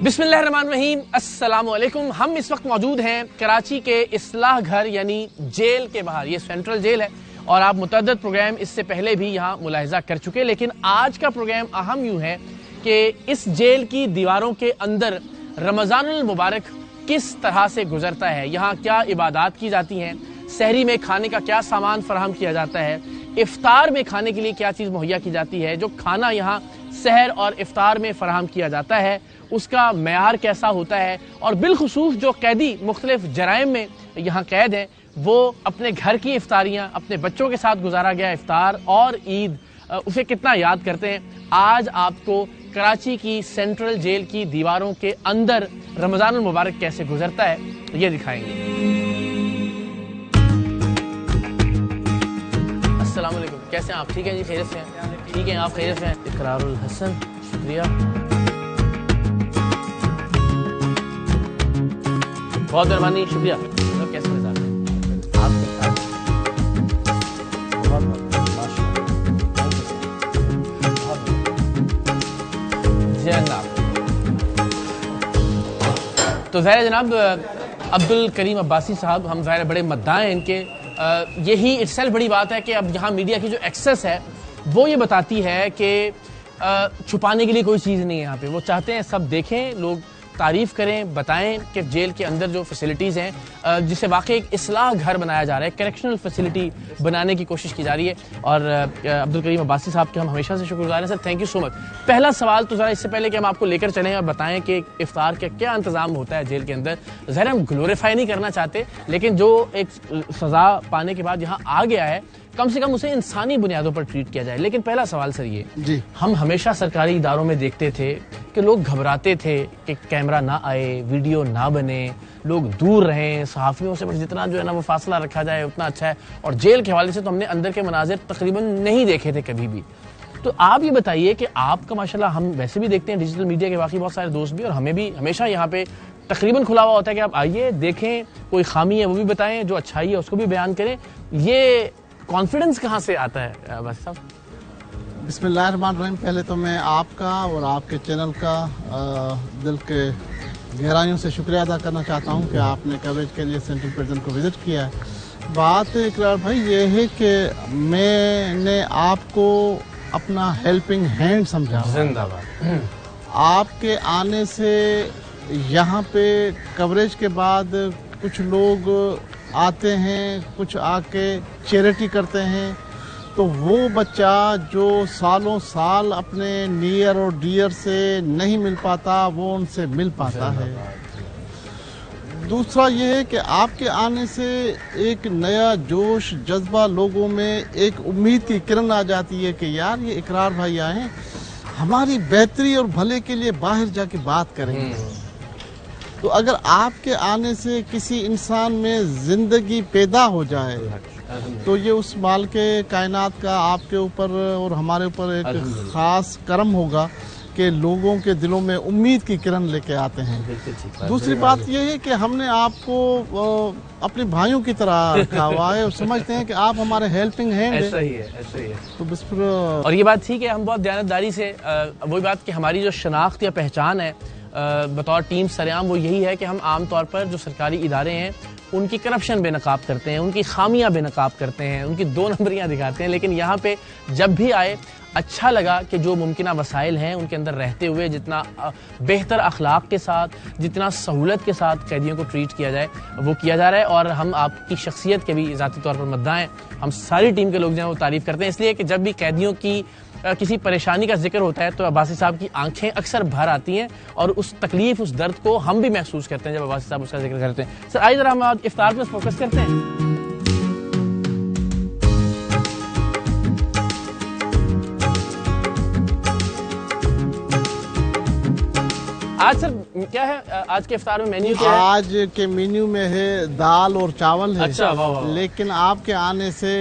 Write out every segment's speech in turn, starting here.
बिस्मिल्लाहिर्रहमानिर्रहीम, अस्सलाम वालेकुम। हम इस वक्त मौजूद हैं कराची के इस्लाह घर यानी जेल के बाहर। ये सेंट्रल जेल है और आप मुतअद्दिद प्रोग्राम इससे पहले भी यहाँ मुलाहिजा कर चुके, लेकिन आज का प्रोग्राम अहम यूँ है कि इस जेल की दीवारों के अंदर रमज़ानुल मुबारक किस तरह से गुजरता है, यहाँ क्या इबादत की जाती हैं, सहरी में खाने का क्या सामान फराहम किया जाता है, इफ्तार में खाने के लिए क्या चीज़ मुहैया की जाती है, जो खाना यहाँ सहर और इफ्तार में फराहम किया जाता है उसका मेयार कैसा होता है, और बिलखुसूस जो कैदी मुख्तलिफ जराइम में यहाँ कैद हैं वो अपने घर की इफ्तारियाँ, अपने बच्चों के साथ गुजारा गया इफ्तार और ईद उसे कितना याद करते हैं। आज आपको कराची की सेंट्रल जेल की दीवारों के अंदर रमज़ानुल मुबारक कैसे गुजरता है ये दिखाएंगे। अस्सलाम वालेकुम, कैसे हैं आप? ठीक है जी, खैरियत से हैं? ठीक है, आप खैरियत से हैं? इकरारुल हसन, शुक्रिया, बहुत मेहरबानी, शुक्रिया। तो कैसे मिजाज हैं आपके साथ? बहुत तो ज़ाहिर जनाब अब्दुल करीम अब्बासी साहब, हम ज़ाहिर बड़े मद्दाह हैं इनके। यही इट्सेल्फ बड़ी बात है कि अब यहाँ मीडिया की जो एक्सेस है वो ये बताती है कि छुपाने के लिए कोई चीज़ नहीं है यहाँ पे। वो चाहते हैं सब देखें, लोग तारीफ़ करें, बताएं कि जेल के अंदर जो फैसिलिटीज़ हैं, जिसे वाकई एक इस्लाह घर बनाया जा रहा है, करेक्शनल फैसिलिटी बनाने की कोशिश की जा रही है। और अब्दुल करीम अब्बासी साहब के हम हमेशा से शुक्रगुज़ार हैं। Sir, thank you so much. पहला सवाल तो ज़रा इससे पहले कि हम आपको लेकर चलें और बताएं कि इफ्तार का क्या इंतज़ाम होता है जेल के अंदर, ज़ाहिर हम ग्लोरीफाई नहीं करना चाहते, लेकिन जो एक सज़ा पाने के बाद यहाँ आ गया है कम से कम उसे इंसानी बुनियादों पर ट्रीट किया जाए। लेकिन पहला सवाल सर ये जी, हम हमेशा सरकारी इदारों में देखते थे कि लोग घबराते थे कि कैमरा ना आए, वीडियो ना बने, लोग दूर रहें, सहाफ़ियों से जितना जो है ना वो फासला रखा जाए उतना अच्छा है। और जेल के हवाले से तो हमने अंदर के मनाजिर तकरीबन नहीं देखे थे कभी भी। तो आप ये बताइए कि आपका माशाल्लाह, हम वैसे भी देखते हैं डिजिटल मीडिया के बाकी बहुत सारे दोस्त भी, और हमें भी हमेशा यहाँ पे तकरीबन खुला हुआ होता है कि आप आइए, देखें, कोई खामी है वो भी बताएं, जो अच्छाई है उसको भी बयान करें। ये कॉन्फिडेंस कहाँ से आता है बस साहब? बिस्मिल्लाहिर्रहमानिर्रहीम, पहले तो मैं आपका और आपके चैनल का दिल के गहराइयों से शुक्रिया अदा करना चाहता हूँ कि आपने कवरेज के लिए सेंट्रल प्रिजन को विज़िट किया है। बात इकरार भाई ये है कि मैंने आपको अपना हेल्पिंग हैंड समझा। जिंदाबाद। आपके आने से यहाँ पे कवरेज के बाद कुछ लोग आते हैं, कुछ आके चैरिटी करते हैं, तो वो बच्चा जो सालों साल अपने नियर और डियर से नहीं मिल पाता वो उनसे मिल पाता है। दूसरा ये है कि आपके आने से एक नया जोश जज्बा लोगों में, एक उम्मीद की किरण आ जाती है कि यार ये इकरार भाई आए हमारी बेहतरी और भले के लिए बाहर जाके बात करेंगे। तो अगर आपके आने से किसी इंसान में जिंदगी पैदा हो जाए तो ये उस माल के कायनात का आपके ऊपर और हमारे ऊपर एक ख़ास करम होगा कि लोगों के दिलों में उम्मीद की किरण लेके आते हैं। दूसरी बात यह है कि हमने आपको अपने भाइयों की तरह रखा हुआ है और समझते हैं कि आप हमारे हेल्पिंग हैंड हैं। ऐसा ही है, ऐसा ही है। तो और ये बात ठीक है, हम बहुत दयानतदारी से वही बात कि हमारी जो शनाख्त या पहचान है बतौर टीम सरेआम वो यही है कि हम आम तौर पर जो सरकारी इदारे हैं उनकी करप्शन बेनकाब करते हैं, उनकी खामियां बेनकाब करते हैं, उनकी दो नंबरियां दिखाते हैं। लेकिन यहाँ पे जब भी आए अच्छा लगा कि जो मुमकिन वसाइल हैं उनके अंदर रहते हुए जितना बेहतर अखलाक के साथ, जितना सहूलत के साथ कैदियों को ट्रीट किया जाए वो किया जा रहा है। और हम आपकी शख्सियत के भी ज़ाती तौर पर मद्दाह हैं, हम सारी टीम के लोग जो हैं वो तारीफ़ करते हैं, इसलिए कि जब भी कैदियों की किसी परेशानी का जिक्र होता है तो अब्बासी साहब की आंखें अक्सर भर आती हैं और उस तकलीफ, उस दर्द को हम भी महसूस करते हैं जब अब्बासी साहब उसका जिक्र करते हैं। सर आइए ज़रा हम आज इफ्तार पर फोकस करते हैं। आज सर क्या है आज के इफ्तार में मेन्यू क्या है? आज के मेन्यू में है दाल और चावल है। अच्छा, वाह वाह। लेकिन आपके आने से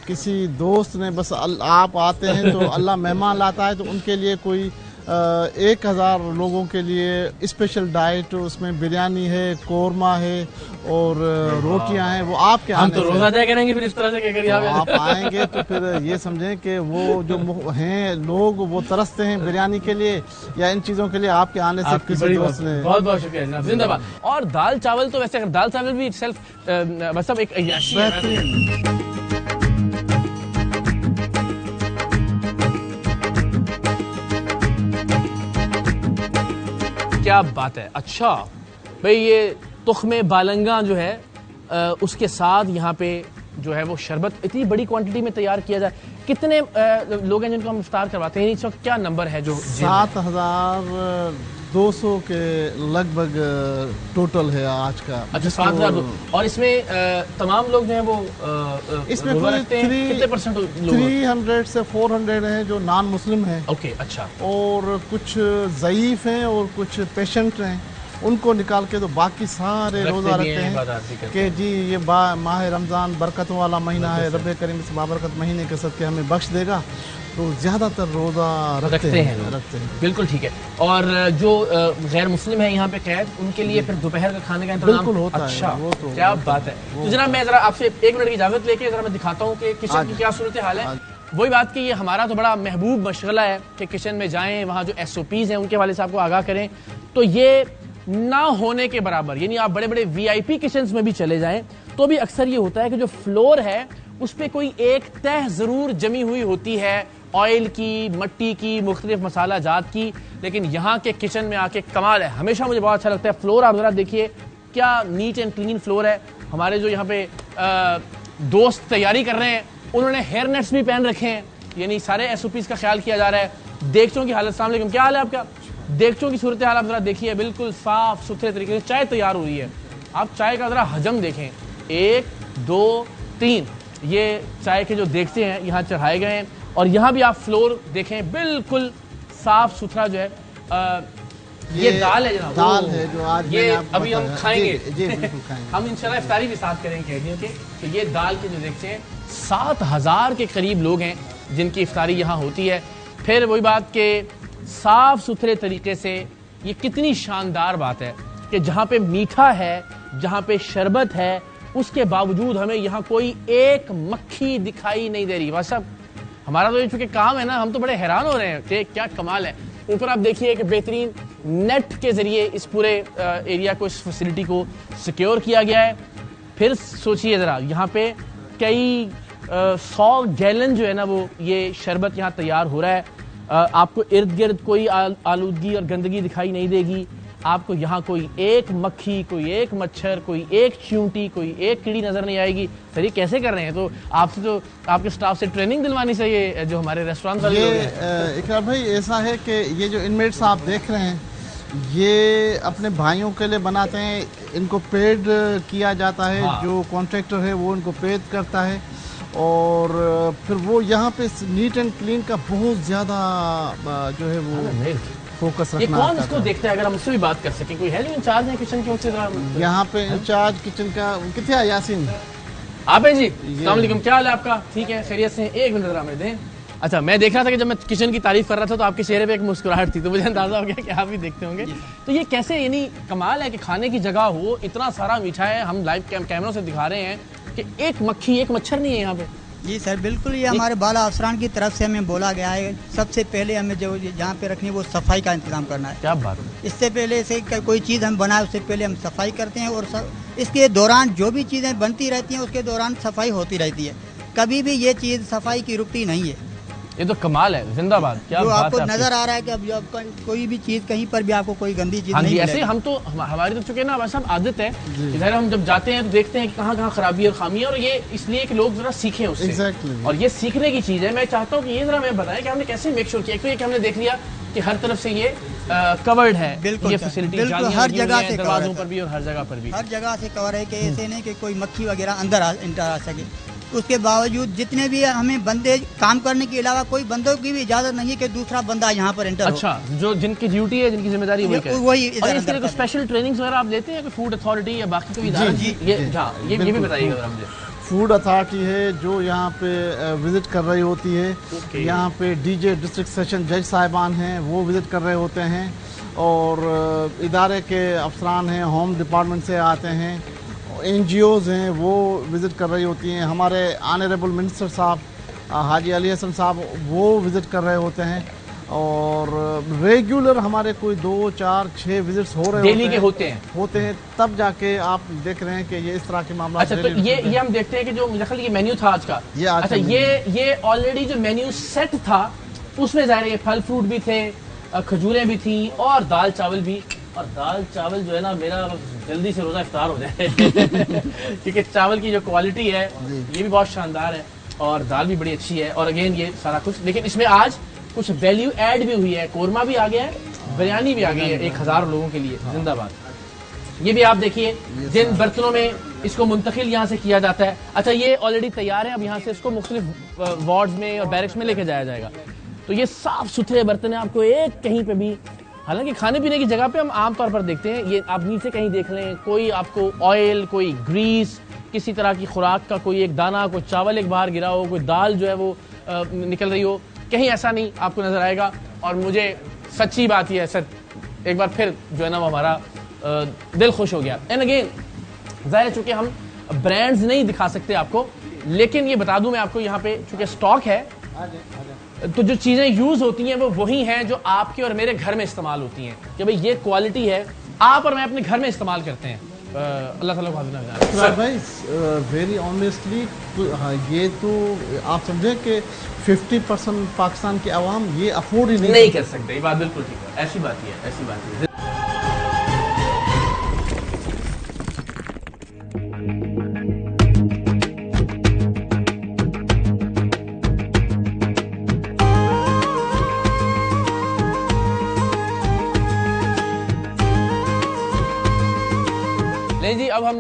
किसी दोस्त ने बस आप आते हैं तो अल्लाह मेहमान लाता है तो उनके लिए कोई 1000 लोगों के लिए स्पेशल डाइट, उसमें बिरयानी है, कोरमा है और रोटियां हैं। वो आपके हम आने तो से रोजा तय करेंगे फिर इस तरह से, क्या करिए आप आएंगे तो फिर ये समझें कि वो जो हैं लोग वो तरसते हैं बिरयानी के लिए या इन चीज़ों के लिए, आपके आने से किसी दोस्त ने। बहुत बहुत शुक्रिया जनाब, जिंदाबाद। और दाल चावल तो वैसे अगर दाल चावल भी सेल्फ मतलब एक अय्याशी है। बेहतरीन। क्या बात है। अच्छा भाई, ये तुख्मे बालंगा जो है उसके साथ यहाँ पे जो है वो शरबत इतनी बड़ी क्वांटिटी में तैयार किया जाए। कितने लोग हैं जिनको हम इफ्तार करवाते हैं? इस वक्त क्या नंबर है जो? 7200 के लगभग टोटल है आज का। अच्छा, 7200। और इसमें तमाम लोग जो हैं वो इसमें रोज़ा कोई रखते हैं? कितने परसेंट लोग? 300 से 400 हैं जो नॉन मुस्लिम हैं। ओके, अच्छा। और कुछ ज़ईफ हैं और कुछ पेशेंट हैं, उनको निकाल के तो बाकी सारे रोज़ा रखते हैं कि जी ये माह रमज़ान बरकतों वाला महीना है, रब करीम इस बाबरकत महीने के सदके हमें बख्श देगा, तो ज़्यादातर रोज़ा रखते हैं। बिल्कुल ठीक है। और जो गैर मुस्लिम है यहाँ पे कैद, उनके लिए फिर दोपहर का खाने का इंतजाम बिल्कुल होता है। अच्छा, वो तो क्या बात है। तो जनाब मैं जरा आपसे 1 मिनट की इजाज़त लेके जरा मैं दिखाता हूँ कि किचन की क्या सूरत हाल है। वही बात कि ये हमारा तो बड़ा महबूब मशगला है कि किचन में जाएं, वहाँ जो SOPs हैं उनके वाले से आपको आगाह करें, तो ये ना होने के बराबर। यानी आप बड़े बड़े VIP किचन्स में भी चले जाएं तो भी अक्सर ये होता है कि जो फ्लोर है उस पर कोई एक तह जरूर जमी हुई होती है, ऑयल की, मट्टी की, मुख्तलिफ मसाला जात की। लेकिन यहाँ के किचन में आके कमाल है, हमेशा मुझे बहुत अच्छा लगता है। फ्लोर आप जरा देखिए क्या नीट एंड क्लीन फ्लोर है। हमारे जो यहाँ पे दोस्त तैयारी कर रहे हैं उन्होंने हेयर नेट्स भी पहन रखे हैं, यानी सारे SOPs का ख्याल किया जा रहा है। देगचों की हालत, अस्सलाम वालेकुम, क्या हाल है आपका? देगचों की सूरत हाल आप जरा देखिए, बिल्कुल साफ सुथरे तरीके से चाय तैयार हो रही है। आप चाय का जरा हजम देखें, 1 2 3 ये चाय के जो देगचे हैं यहाँ चढ़ाए गए हैं। और यहाँ भी आप फ्लोर देखें, बिल्कुल साफ सुथरा जो है। ये दाल है जनाब, दाल है जो आज ये अभी हम खाएंगे। जी बिल्कुल खाएंगे। हम इंशाल्लाह इफ्तारी भी साथ करेंगे कैदियों के। तो ये दाल के जो देगचे हैं, 7000 के करीब लोग हैं जिनकी इफ्तारी यहाँ होती है। फिर वही बात के साफ सुथरे तरीके से, ये कितनी शानदार बात है कि जहाँ पे मीठा है, जहाँ पे शरबत है, उसके बावजूद हमें यहाँ कोई एक मक्खी दिखाई नहीं दे रही। बस अब हमारा तो ये चूंकि काम है ना, हम तो बड़े हैरान हो रहे हैं कि क्या कमाल है। ऊपर आप देखिए कि बेहतरीन नेट के जरिए इस पूरे एरिया को, इस फैसिलिटी को सिक्योर किया गया है। फिर सोचिए ज़रा, यहाँ पे कई 100 गैलन जो है ना वो ये शरबत यहाँ तैयार हो रहा है। आपको इर्द गिर्द कोई आलूदगी और गंदगी दिखाई नहीं देगी। आपको यहाँ कोई एक मक्खी, कोई एक मच्छर, कोई एक चींटी, कोई एक कीड़ी नजर नहीं आएगी। सर ये कैसे कर रहे हैं? तो आपसे तो आपके स्टाफ से ट्रेनिंग दिलवानी चाहिए, जो हमारे रेस्टोरेंट वाले लोग हैं। इकरार भाई ऐसा है कि ये जो इनमेट्स आप देख रहे हैं ये अपने भाइयों के लिए बनाते हैं, इनको पेड किया जाता है। हाँ। जो कॉन्ट्रैक्टर है वो इनको पेड करता है और फिर वो यहाँ पे नीट एंड क्लीन का बहुत ज़्यादा जो है वो फोकस रखना। ये कौन इसको देखता है? अगर हम उससे भी बात कर सकें, कोई है जो इंचार्ज है किचन के? उनसे यहाँ पे इंचार्ज किचन का कितना है? यासीन आप हैं जी? अस्सलाम वालेकुम, क्या हाल है आपका? ठीक है, खैरियत से? 1 मिनट जरा हमें दें। अच्छा, मैं देख रहा था कि जब मैं किचन की तारीफ कर रहा था तो आपके चेहरे पे एक मुस्कुराहट थी, तो मुझे अंदाजा हो गया कि आप भी देखते होंगे। तो ये कैसे, यानी कमाल है कि खाने की जगह हो, इतना सारा मीठा है, हम लाइव कैमरों से दिखा रहे हैं कि एक मक्खी, एक मच्छर नहीं है यहाँ पे। जी सर, बिल्कुल। ये हमारे बाला अफसरान की तरफ से हमें बोला गया है, सबसे पहले हमें जो जहाँ पे रखनी है वो सफाई का इंतजाम करना है। क्या बात है। इससे पहले से कोई चीज़ हम बनाए उससे पहले हम सफाई करते हैं और इसके दौरान जो भी चीज़ें बनती रहती हैं उसके दौरान सफाई होती रहती है। कभी भी ये चीज़ सफाई की रुकती नहीं है। ये तो कमाल है, जिंदाबाद। क्या जो बात आपको है। नजर आ रहा है कि अब कोई भी चीज़ कहीं पर भी आपको कोई गंदी चीज़ नहीं ऐसे हम तो हमारी तो चुके ना वैसा आदत है, इधर हम जब जाते हैं तो देखते हैं कि कहाँ कहाँ खराबी और खामी है, और ये इसलिए कि लोग जरा सीखें उससे। और ये सीखने की चीज़ है। मैं चाहता हूँ कि ये जरा मैं बताएं कि हमने कैसे मेक श्योर किया। एक तो ये कि हमने देख लिया कि हर तरफ से ये कवर्ड है, ये फैसिलिटी हर जगह से दरवाजों पर भी और हर जगह पर भी हर जगह से कवर है कि ऐसे नहीं कि कोई मक्खी वगैरह अंदर इंटर आ सके। उसके बावजूद जितने भी हमें बंदे काम करने के अलावा कोई बंदों की भी इजाजत नहीं है कि दूसरा बंदा यहाँ पर एंटर अच्छा हो। जो जिनकी ड्यूटी है, जिनकी जिम्मेदारी वही और इसके लिए स्पेशल ट्रेनिंग्स वगैरह आप लेते हैं फूड अथॉरिटी या बाकी कोई इदारा? ये भी बताइएगा मुझे। فوڈ اتھارٹی ہے جو یہاں پہ وزٹ کر رہی ہوتی ہے. یہاں پہ ڈی جے ڈسٹرکٹ سیشن جج صاحبان ہیں وہ وزٹ کر رہے ہوتے ہیں, اور ادارے کے افسران ہیں, ہوم ڈپارٹمنٹ سے آتے ہیں, این جی اوز ہیں وہ وزٹ کر رہی ہوتی ہیں. ہمارے آنریبل منسٹر صاحب حاجی علی حسن صاحب وہ وزٹ کر رہے ہوتے ہیں, اور ریگولر ہمارے کوئی 2 4 6 وزٹس ہو رہے ڈیلی کے ہوتے ہیں, تب جا کے آپ دیکھ رہے ہیں کہ یہ اس طرح کے معاملات. اچھا, تو یہ ہم دیکھتے ہیں کہ جو مجھے یہ مینیو تھا آج کا, اچھا یہ آلریڈی جو مینیو سیٹ تھا اس میں ظاہر یہ پھل فروٹ بھی تھے, کھجوریں بھی تھیں, اور دال چاول بھی. اور دال چاول جو ہے نا میرا جلدی سے روزہ افطار ہو جائے کیونکہ چاول کی جو کوالٹی ہے یہ بھی بہت شاندار ہے, اور دال بھی بڑی اچھی ہے, اور اگین یہ سارا کچھ. لیکن اس میں آج کچھ ویلیو ایڈ بھی ہوئی ہے, قورمہ بھی آ گیا ہے, بریانی بھی آ گئی ہے 1000 لوگوں کے لیے. زندہ باد. یہ بھی آپ دیکھیے جن برتنوں میں اس کو منتقل یہاں سے کیا جاتا ہے. اچھا یہ آلریڈی تیار ہے, اب یہاں سے اس کو مختلف وارڈز میں اور بیرکس میں لے کے جایا جائے گا. تو یہ صاف ستھرے برتن ہیں, آپ کو ایک کہیں پہ بھی, حالانکہ کھانے پینے کی جگہ پہ ہم عام طور پر دیکھتے ہیں, یہ آپ نیچے کہیں دیکھ لیں کوئی آپ کو آئل, کوئی گریس, کسی طرح کی خوراک کا کوئی ایک دانہ, کوئی چاول ایک باہر گرا ہو, کوئی دال جو ہے وہ نکل رہی ہو, کہیں ایسا نہیں آپ کو نظر آئے گا. اور مجھے سچی بات یہ ہے سر, ایک بار پھر جو ہے نا وہ ہمارا دل خوش ہو گیا. اینڈ اگین ظاہر ہے چونکہ ہم برانڈز نہیں دکھا سکتے آپ کو, لیکن یہ بتا دوں میں آپ کو یہاں پہ چونکہ اسٹاک ہے تو جو چیزیں یوز ہوتی ہیں وہ وہی ہیں جو آپ کے اور میرے گھر میں استعمال ہوتی ہیں, کہ بھئی یہ کوالٹی ہے, آپ اور میں اپنے گھر میں استعمال کرتے ہیں. اللہ تعالیٰ کو حاضر بھائی ویری آنیسٹلی یہ تو آپ سمجھیں کہ 50% پاکستان کے عوام یہ افورڈ ہی نہیں کر سکتے. یہ بات بالکل ٹھیک ہے, ایسی بات ہی ہے, ایسی بات ہی ہے. جی اب ہم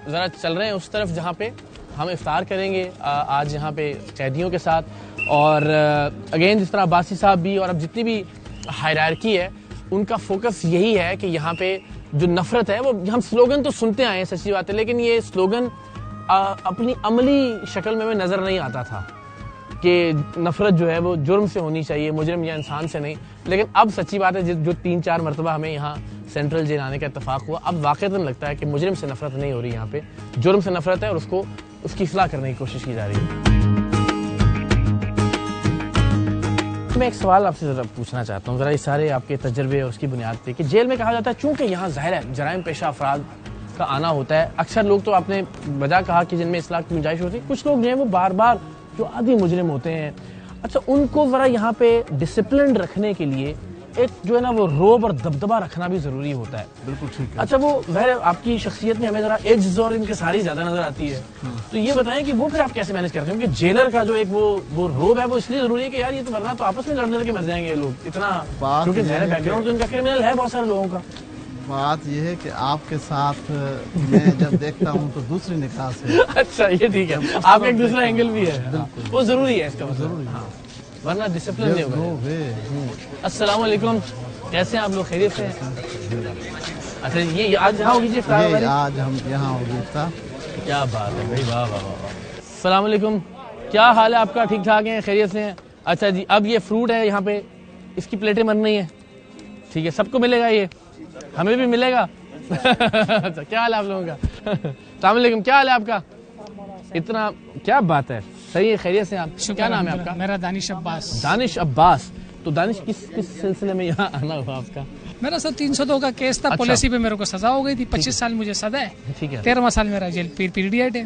ذرا چل رہے ہیں اس طرف جہاں پہ ہم افطار کریں گے آج یہاں پہ قیدیوں کے ساتھ. اور اگین جس طرح عباسی صاحب بھی اور اب جتنی بھی ہائرارکی ہے ان کا فوکس یہی ہے کہ یہاں پہ جو نفرت ہے وہ, ہم سلوگن تو سنتے آئے ہیں سچی بات ہے, لیکن یہ سلوگن اپنی عملی شکل میں نظر نہیں آتا تھا کہ نفرت جو ہے وہ جرم سے ہونی چاہیے, مجرم یا انسان سے نہیں. لیکن اب سچی بات ہے جو 3-4 مرتبہ ہمیں یہاں سینٹرل جیل آنے کا اتفاق ہوا, اب واقعتاً لگتا ہے کہ مجرم سے نفرت نہیں ہو رہی, یہاں پہ جرم سے نفرت ہے اور اس کی اصلاح کرنے کی کوشش کی جا رہی ہے. میں ایک سوال آپ سے ذرا پوچھنا چاہتا ہوں, ذرا اس سارے آپ کے تجربے اور اس کی بنیاد پہ, کہ جیل میں کہا جاتا ہے چونکہ یہاں ظاہر ہے جرائم پیشہ افراد کا آنا ہوتا ہے, اکثر لوگ تو آپ نے وجہ کہا کہ جن میں اصلاح کی گنجائش ہوتی ہے, کچھ لوگ جو ہیں وہ بار بار جو عادی مجرم ہوتے ہیں, اچھا ان کو ذرا یہاں پہ ڈسپلنڈ رکھنے کے لیے ایک جو ہے نا وہ روب اور دبدبہ رکھنا بھی ضروری ہوتا ہے. بالکل ٹھیک ہے. اچھا وہ ظاہر آپ کی شخصیت میں ہمیں ذرا ایجز اور ان کے ساری زیادہ نظر آتی ہے, تو یہ بتائیں کہ وہ پھر آپ کیسے مینج کرتے ہیں, کیونکہ جیلر کا جو ایک وہ روب ہے وہ اس لیے ضروری ہے کہ یار یہ تو ورنہ تو آپس میں لڑنے کے مر جائیں گے یہ لوگ اتنا, کیونکہ ظاہر بیک گراؤنڈ تو ان کا کرمنل ہے بہت سارے لوگوں کا. بات یہ ہے کہ آپ کے ساتھ میں جب دیکھتا ہوں تو دوسری نکاح سے. اچھا یہ ٹھیک ہے, آپ کا ایک دوسرا اینگل بھی ہے, وہ ضروری ہے اس کا ضروری, ورنہ ڈسپلن نہیں ہوگا. السلام علیکم, کیسے ہیں آپ لوگ, خیریت سے ہیں؟ اچھا یہ آج یہاں ہوگی جی افطار, آج ہم یہاں ہوگی افطار. کیا بات ہے بھائی, واہ واہ واہ. السلام علیکم, کیا حال ہے آپ کا, ٹھیک ٹھاک ہیں, خیریت سے ہیں؟ اچھا جی اب یہ فروٹ ہے یہاں پہ, اس کی پلیٹیں بن رہی ہیں, ٹھیک ہے, سب کو ملے گا, یہ ہمیں بھی ملے گا. اچھا کیا حال ہے آپ لوگوں کا, السلام علیکم, کیا حال ہے آپ کا, اتنا کیا بات ہے, صحیح ہے, خیریت سے آپ, کیا نام ہے آپ کا؟ میرا دانش عباس. دانش عباس, تو دانش کس سلسلے میں یہاں آنا ہوا آپ کا؟ میرا سر 302 کا کیس تھا, پالیسی پہ میرے کو سزا ہو گئی تھی, 25 سال مجھے سزا ہے, ٹھیک ہے, 13واں سال میرا جیل پیریڈ ہے.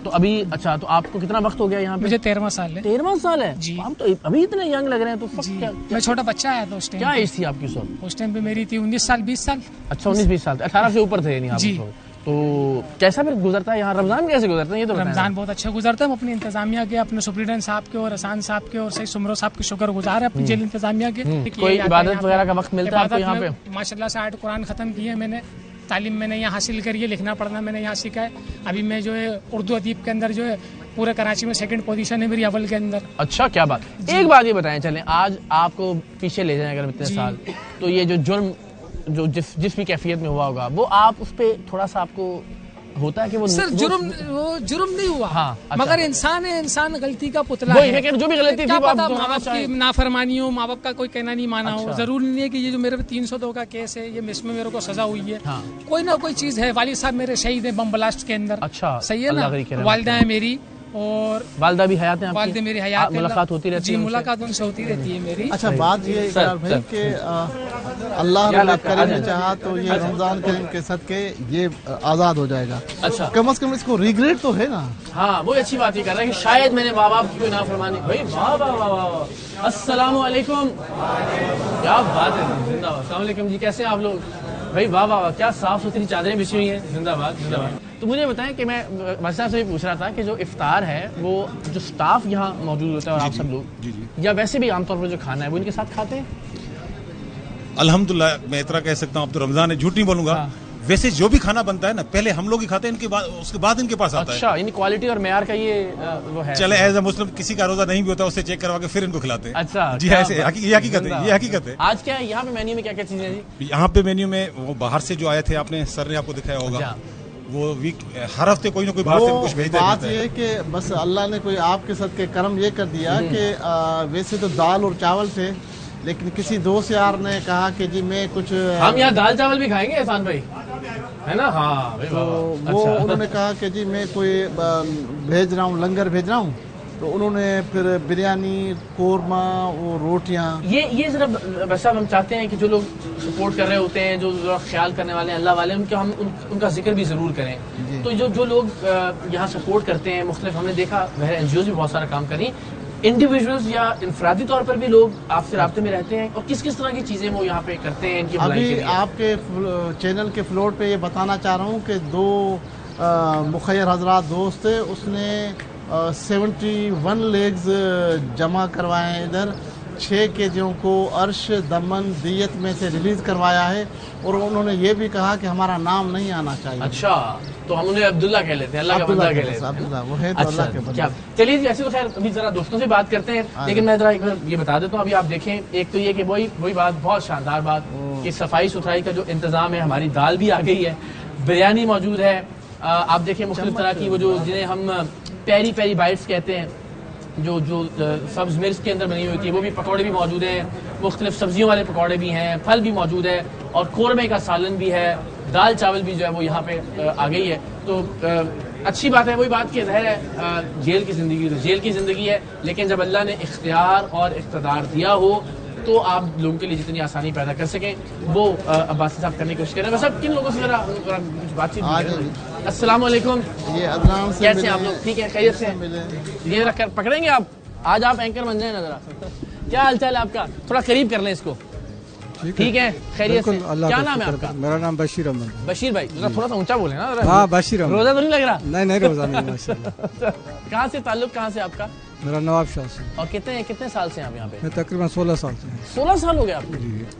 تو ابھی اچھا تو آپ کو کتنا وقت ہو گیا یہاں پہ؟ مجھے 13واں سال ہے. 13واں سال ہے جی, آپ تو ابھی اتنے ینگ لگ رہے ہیں. تو جی میں چھوٹا بچہ آیا تھا اس ٹائم. کیا ایج تھی آپ کی اس وقت؟ اس ٹائم پہ میری تھی 19 سال 20 سال. اچھا 19-20 سال, 18 سے اوپر تھے نہیں جی. تو کیسا پھر گزرتا ہے یہاں, رمضان کیسے گزرتا ہے یہ تو بتائیں. رمضان بہت اچھا گزرتا ہے, ہم اپنی انتظامیہ کے, اپنے سپریڈنٹ صاحب کے اور احسان صاحب کے اور سعید سمرو صاحب کے شکر گزار ہے اپنی جیل انتظامیہ کے. کوئی عبادت وغیرہ کا وقت ملتا ہے آپ کو یہاں پہ؟ ماشاءاللہ سے 8 قرآن ختم کیے ہیں میں نے, تعلیم میں نے یہاں حاصل کری ہے, لکھنا پڑھنا میں نے یہاں سیکھا ہے. ابھی میں جو ہے اردو ادیب کے اندر جو ہے پورے کراچی میں 2nd پوزیشن ہے میری اول کے اندر. اچھا کیا بات. ایک بات یہ بتائیں, چلیں آج آپ کو پیچھے لے جائیں اگر اتنے سال, تو یہ جو جرم جو جس بھی کیفیت میں ہوا ہوگا وہ آپ اس پہ تھوڑا سا آپ کو होता है कि वो सर जुर्म नहीं हुआ। हाँ, अच्छा। मगर इंसान है, इंसान गलती का पुतला वही है। मैं कह रहा हूं, जो भी गलती थी क्या वो आप पता दोहराना माँ बाप चाहें। की नाफरमानी हो, माँ बाप का कोई कहना नहीं माना हो। अच्छा। जरूरी नहीं है कि ये जो मेरे पे 302 का केस है, ये इसमें मेरे को सजा हुई है। हाँ। कोई ना कोई चीज है। वालिद साहब मेरे शहीद है बम ब्लास्ट के अंदर। अच्छा, सही है अल्लाह ना। करी करम। वालिदा है मेरी, और वालदा भी हयात हैं आपकी? वालिद मेरी हयात है। मुलाकात होती रहती जी, है उनसे? मुलाकात उनसे होती रहती है मेरी। अच्छा, बात ये है इकरार भाई कि अल्लाह रब्बुल करीम ने चाहा तो ये रमजान करीम के सदके ये आज़ाद हो जाएगा। अच्छा। कम से कम इसको रिग्रेट तो है ना। हाँ, वो अच्छी बात ये कर रहा है कि शायद मैंने माँ बाप की कोई नाफरमानी। भाई वाह वाह वाह वाह, अस्सलाम वालेकुम, क्या बात है, जिंदाबाद। अस्सलाम वालेकुम जी, कैसे हैं आप लोग? भाई वाह वाह वाह, क्या साफ सुथरी चादरें बिछी हुई हैं, जिंदाबाद जिंदाबाद। तो मुझे बताएं कि मैं बादशाह से भी पूछ रहा था कि जो इफ्तार है वो जो स्टाफ यहाँ मौजूद होता है और आप सब लोग, या वैसे भी आमतौर पर जो खाना है वो इनके साथ खाते हैं? अल्हम्दुलिल्लाह, मैं इतना कह सकता हूँ, अब तो रमजान है, झूठ नहीं बोलूंगा। हाँ। वैसे जो भी खाना बनता है ना, पहले हम लोग ही खाते हैं, इनके बाद उसके बाद इनके पास आता है। अच्छा, यानी क्वालिटी और मेयार का ये वो है। चले एज ए मुस्लिम किसी का रोजा नहीं भी होता, उससे चेक करवा के फिर इनको खिलाते हैं। अच्छा, जी, क्या ऐसे बात। ये हकीकत है, ये हकीकत है। आज क्या है यहाँ पे मेन्यू में, क्या क्या चीजें हैं जी? यहाँ पे मेन्यू में वो बाहर से जो आए थे, आपने सर ने आपको दिखाया होगा, अच्छा। वो वीक हर हफ्ते कोई ना कोई बाहर से वो कुछ भेजते बात रहता ये है। है कि बस अल्लाह ने कोई आपके साथ के कर्म ये कर दिया कि वैसे तो दाल और चावल थे, लेकिन किसी दोस्त यार ने कहा कि जी मैं कुछ हम यहाँ दाल चावल भी खाएंगे एहसान भाई, है ना? हाँ भाई, तो वाह, वाह। वो अच्छा। उन्होंने कहा कि जी मैं कोई भेज रहा हूँ, लंगर भेज रहा हूँ। तो उन्होंने फिर बिरयानी, कोरमा और रोटियाँ। ये जरा वैसा हम चाहते हैं कि जो लोग सपोर्ट कर रहे होते हैं, जो जरा ख्याल करने वाले हैं अल्लाह वाले, उनका हम उनका जिक्र भी जरूर करें। तो जो लोग यहाँ सपोर्ट करते हैं मुख्तलिफ, हमने देखा वह एनजीओ भी बहुत सारा काम कर रही, इंडिविजुअल्स या इनफरादी तौर पर भी लोग आपसे राब्ते में रहते हैं, और किस किस तरह की चीजें वो यहाँ पे करते हैं इनकी भलाई के अभी लिए? आपके चैनल के फ्लोर पे ये बताना चाह रहा हूँ कि दो मुखैर हजरात दोस्त थे, उसने 71 लेग्स जमा करवाए हैं इधर, 6 केजियों को अर्श दमन दियत में से रिलीज करवाया है, और उन्होंने ये भी कहा कि हमारा नाम नहीं आना चाहिए। अच्छा, तो हम उन्हें अब्दुल्ला कह लेते हैं, अल्लाह का बंदा कह लेते हैं। अब्दुल्ला वो है तो अच्छा, अल्लाह के बंदा। क्या चलिए जी, ऐसे तो खैर अभी जरा दोस्तों से बात करते हैं, लेकिन मैं जरा एक बार ये बता देता हूँ। अभी आप देखें, एक तो ये कि वही बात, बहुत शानदार बात कि सफाई सुथराई का जो इंतजाम है, हमारी दाल भी आ गई है, बिरयानी मौजूद है, आप देखें मुख्तलिफ तरह की वो जो जिन्हें हम पेरी पेरी बाइट्स कहते हैं, जो सब्ज मिर्च के अंदर बनी हुई होती है, वो भी पकौड़े भी मौजूद हैं, मुख्तलिफ सब्जियों वाले पकौड़े भी हैं, फल भी मौजूद है, और कोरमे का सालन भी है, दाल चावल भी जो है वो यहाँ पे आ गई है। तो अच्छी बात है, वही बात की ज़ाहिर है जेल की ज़िंदगी है, लेकिन जब अल्लाह ने इख्तियार और इक़्तिदार दिया हो तो आप लोगों के लिए जितनी आसानी पैदा कर सकें वो अब्बासी साहब करने की कोशिश करें। बस अब किन लोगों से जरा कुछ बातचीत करें। अस्सलाम वालेकुम, ये अदनान से कैसे मिले, आप लोग? ठीक है, खैरियत से? मिले। ये रख पकड़ेंगे आप, आज आप एंकर बन जाए ना जरा। क्या हाल चाल है आपका? थोड़ा करीब कर लें इसको। ठीक है, खैरियत से? क्या नाम है आपका? मेरा नाम बशीर अहमद। बशीर भाई, जरा थोड़ा सा ऊंचा बोले ना जरा। हाँ, बशीर अहमद। रोजा तो नहीं लग रहा? नहीं रोजा नहीं, माशाल्लाह। कहाँ से ताल्लुक, कहाँ से आपका? मेरा नवाब शाह से। और कितने साल से आप यहाँ पे? मैं तकरीबन 16 साल से। 16 साल हो गए आपको?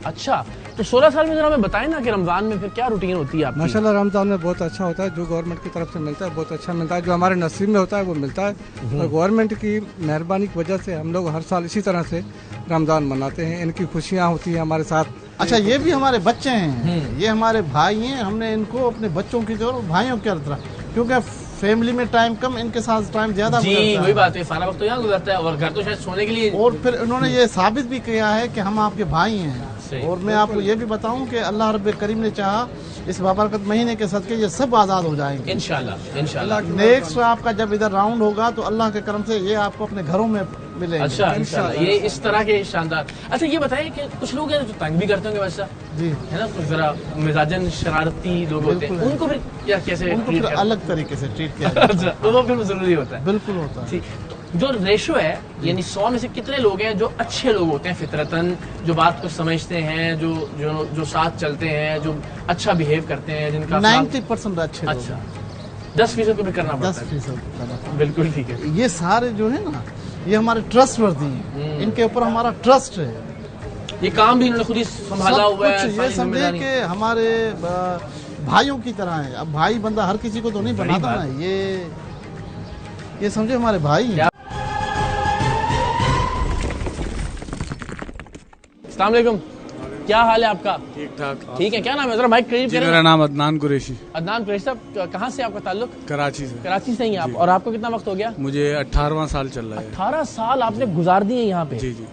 अच्छा, तो 16 साल में जरा हमें बताएं ना कि रमजान में फिर क्या रूटीन होती है आपकी? माशाल्लाह रमजान में बहुत अच्छा होता है, जो गवर्नमेंट की तरफ से मिलता है बहुत अच्छा मिलता है, जो हमारे नसीब में होता है वो मिलता है, और गवर्नमेंट की मेहरबानी की वजह से हम लोग हर साल इसी तरह से रमजान मनाते हैं। इनकी खुशियाँ होती हैं हमारे साथ। अच्छा, ये भी हमारे बच्चे हैं, ये हमारे भाई हैं, हमने इनको अपने बच्चों की तरह भाइयों की तरह, क्योंकि फैमिली में टाइम कम, इनके साथ टाइम ज्यादा जी, गुजरता वही है। बात है, सारा वक्त तो यहाँ गुजरता है, और घर तो शायद सोने के लिए। और फिर उन्होंने ये साबित भी किया है कि हम आपके भाई हैं। सही। और मैं आपको ये भी बताऊं कि अल्लाह रब्बे करीम ने चाहा इस बाबरकत महीने के सदके ये सब आज़ाद हो जाएंगे इंशाल्लाह। नेक्स्ट आपका जब इधर राउंड होगा तो अल्लाह के करम से ये आपको अपने घरों में मिलेंगे। अच्छा, इंशाल्लाह। ये इस तरह के शानदार। अच्छा, ये बताइए कि कुछ लोग हैं जो तंग भी करते होंगे वैसा, जी, है ना, कुछ जरा मिजाजन शरारती लोग होते हैं, बिल्कुल है। उनको फिर क्या कैसे उनको treat फिर करते हैं? अलग तरीके से ट्रीट किया जाता अच्छा, तो वो फिर जरूरी होता है। है। बिल्कुल होता है। ठीक, जो रेशो है, यानी 100 में से कितने लोग हैं जो अच्छे लोग होते हैं फितरतन, जो बात को समझते हैं, जो साथ चलते हैं, जो अच्छा बिहेव करते हैं, जिनका 90% अच्छे लोग अच्छा, हैं। 10% को भी करना पड़ता 10%। बिल्कुल ठीक है। ये सारे जो है ना, ये हमारे ट्रस्ट वर्दी हैं, इनके ऊपर हमारा ट्रस्ट है। ये काम भी इन्होंने खुद ही संभाला सब हुआ है, कुछ ये सारी समझे जिम्मेदारी। कि हमारे भाइयों की तरह है। अब भाई बंदा हर किसी को तो नहीं बड़ी बनाता बात। ना, ये समझे हमारे भाई हैं। अस्सलाम वालेकुम, کیا حال ہے آپ کا؟ ٹھیک ٹھاک. ٹھیک ہے. کیا نام ہے؟ ذرا مائک قریب کریں. میرا نام عدنان قریشی. عدنان قریشی صاحب, کہاں سے آپ کا تعلق؟ کراچی سے. کراچی سے ہی ہیں آپ. اور آپ کو کتنا وقت ہو گیا؟ مجھے 18واں سال چل رہا ہے. 18 سال آپ نے گزار دیے یہاں پہ. جی جی.